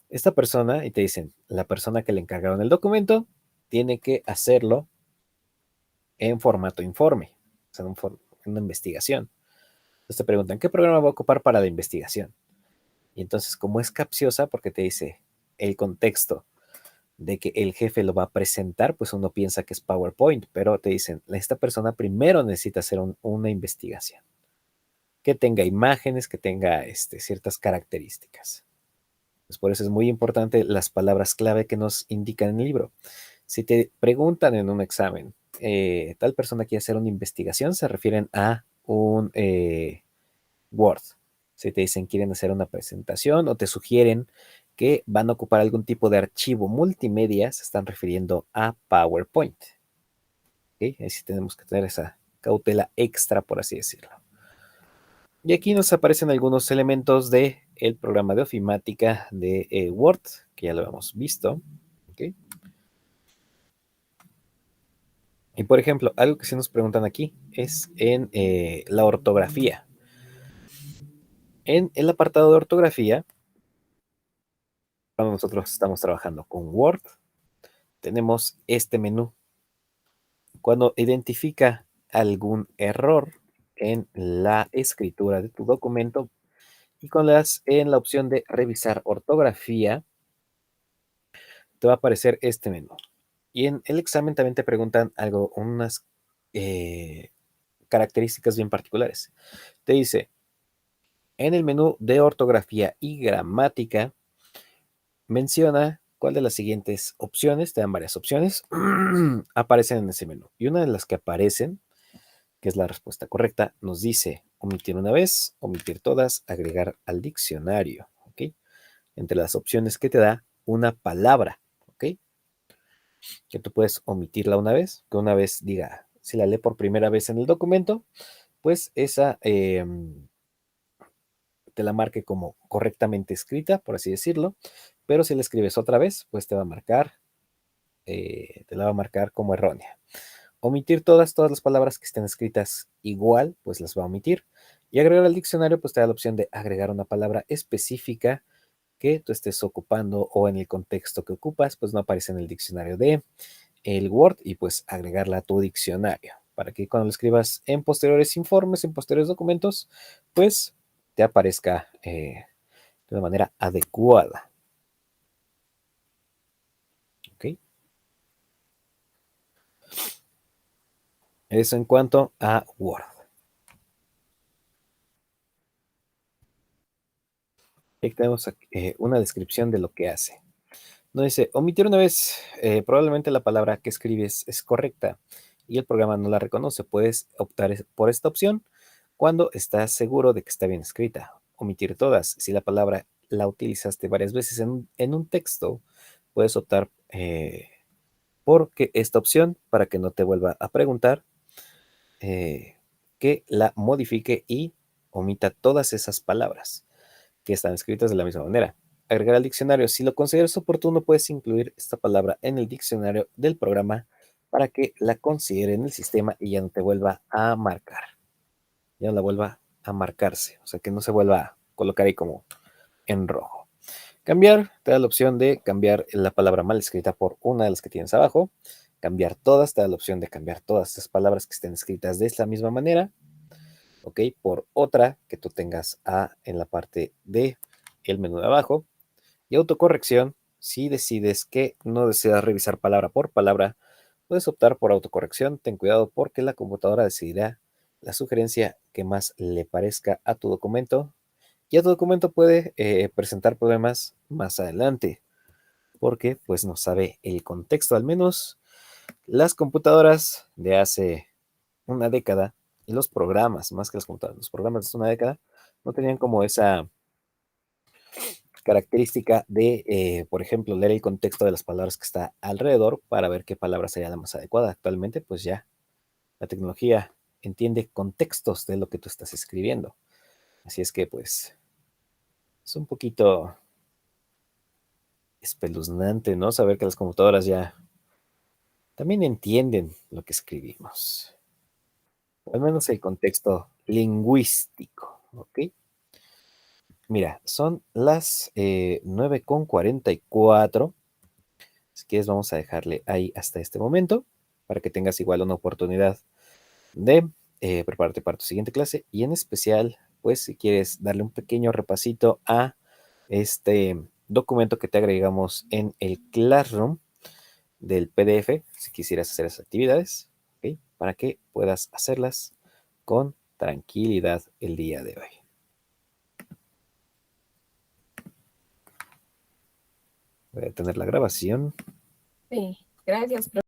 Esta persona, y te dicen, la persona que le encargaron el documento tiene que hacerlo en formato informe, o sea, una investigación. Entonces te preguntan, ¿qué programa va a ocupar para la investigación? Y entonces, como es capciosa, porque te dice el contexto de que el jefe lo va a presentar, pues uno piensa que es PowerPoint, pero te dicen, esta persona primero necesita hacer una investigación, que tenga imágenes, que tenga ciertas características. Pues por eso es muy importante las palabras clave que nos indican en el libro. Si te preguntan en un examen, tal persona quiere hacer una investigación, se refieren a un Word. Si te dicen quieren hacer una presentación o te sugieren que van a ocupar algún tipo de archivo multimedia, se están refiriendo a PowerPoint. ¿Okay? Ahí sí tenemos que tener esa cautela extra, por así decirlo. Y aquí nos aparecen algunos elementos del programa de ofimática de Word, que ya lo hemos visto. ¿Okay? Y por ejemplo, algo que sí nos preguntan aquí es en la ortografía. En el apartado de ortografía, cuando nosotros estamos trabajando con Word, tenemos este menú. Cuando identifica algún error en la escritura de tu documento y con en la opción de revisar ortografía, te va a aparecer este menú. Y en el examen también te preguntan algo, unas características bien particulares. Te dice, en el menú de ortografía y gramática, menciona cuál de las siguientes opciones, te dan varias opciones, aparecen en ese menú. Y una de las que aparecen, que es la respuesta correcta, nos dice omitir una vez, omitir todas, agregar al diccionario. ¿Ok? Entre las opciones que te da una palabra. ¿Ok? Que tú puedes omitirla una vez, que una vez diga, si la lee por primera vez en el documento, pues esa te la marque como correctamente escrita, por así decirlo, pero si la escribes otra vez, pues te va a marcar, te la va a marcar como errónea. Omitir todas las palabras que estén escritas igual, pues las va a omitir. Y agregar al diccionario, pues te da la opción de agregar una palabra específica que tú estés ocupando o en el contexto que ocupas, pues no aparece en el diccionario de el Word y pues agregarla a tu diccionario para que cuando lo escribas en posteriores informes, en posteriores documentos, pues te aparezca de una manera adecuada. ¿Ok? Eso en cuanto a Word. Aquí tenemos una descripción de lo que hace. Nos dice, omitir una vez, probablemente la palabra que escribes es correcta y el programa no la reconoce. Puedes optar por esta opción cuando estás seguro de que está bien escrita. Omitir todas. Si la palabra la utilizaste varias veces en un texto, puedes optar por esta opción para que no te vuelva a preguntar, que la modifique y omita todas esas palabras que están escritas de la misma manera. Agregar al diccionario. Si lo consideras oportuno, puedes incluir esta palabra en el diccionario del programa para que la considere en el sistema y ya no te vuelva a marcar. Ya no la vuelva a marcarse. O sea, que no se vuelva colocar ahí como en rojo. Cambiar, te da la opción de cambiar la palabra mal escrita por una de las que tienes abajo. Cambiar todas, te da la opción de cambiar todas esas palabras que estén escritas de esta misma manera, ¿ok? Por otra que tú tengas en la parte de el menú de abajo. Y autocorrección, si decides que no deseas revisar palabra por palabra, puedes optar por autocorrección. Ten cuidado porque la computadora decidirá la sugerencia que más le parezca a tu documento. Y a tu documento puede presentar problemas más adelante, porque pues no sabe el contexto. Al menos las computadoras de hace una década y los programas, más que las computadoras, los programas de hace una década no tenían como esa característica de, por ejemplo, leer el contexto de las palabras que está alrededor para ver qué palabra sería la más adecuada. Actualmente, pues ya la tecnología entiende contextos de lo que tú estás escribiendo. Así es que, pues, es un poquito espeluznante, ¿no? Saber que las computadoras ya también entienden lo que escribimos. Al menos el contexto lingüístico, ¿ok? Mira, son las 9:44. Si quieres, vamos a dejarle ahí hasta este momento para que tengas igual una oportunidad de prepararte para tu siguiente clase. Y en especial, pues si quieres darle un pequeño repasito a este documento que te agregamos en el Classroom del PDF, si quisieras hacer esas actividades, ¿ok? Para que puedas hacerlas con tranquilidad el día de hoy. Voy a detener la grabación. Sí, gracias.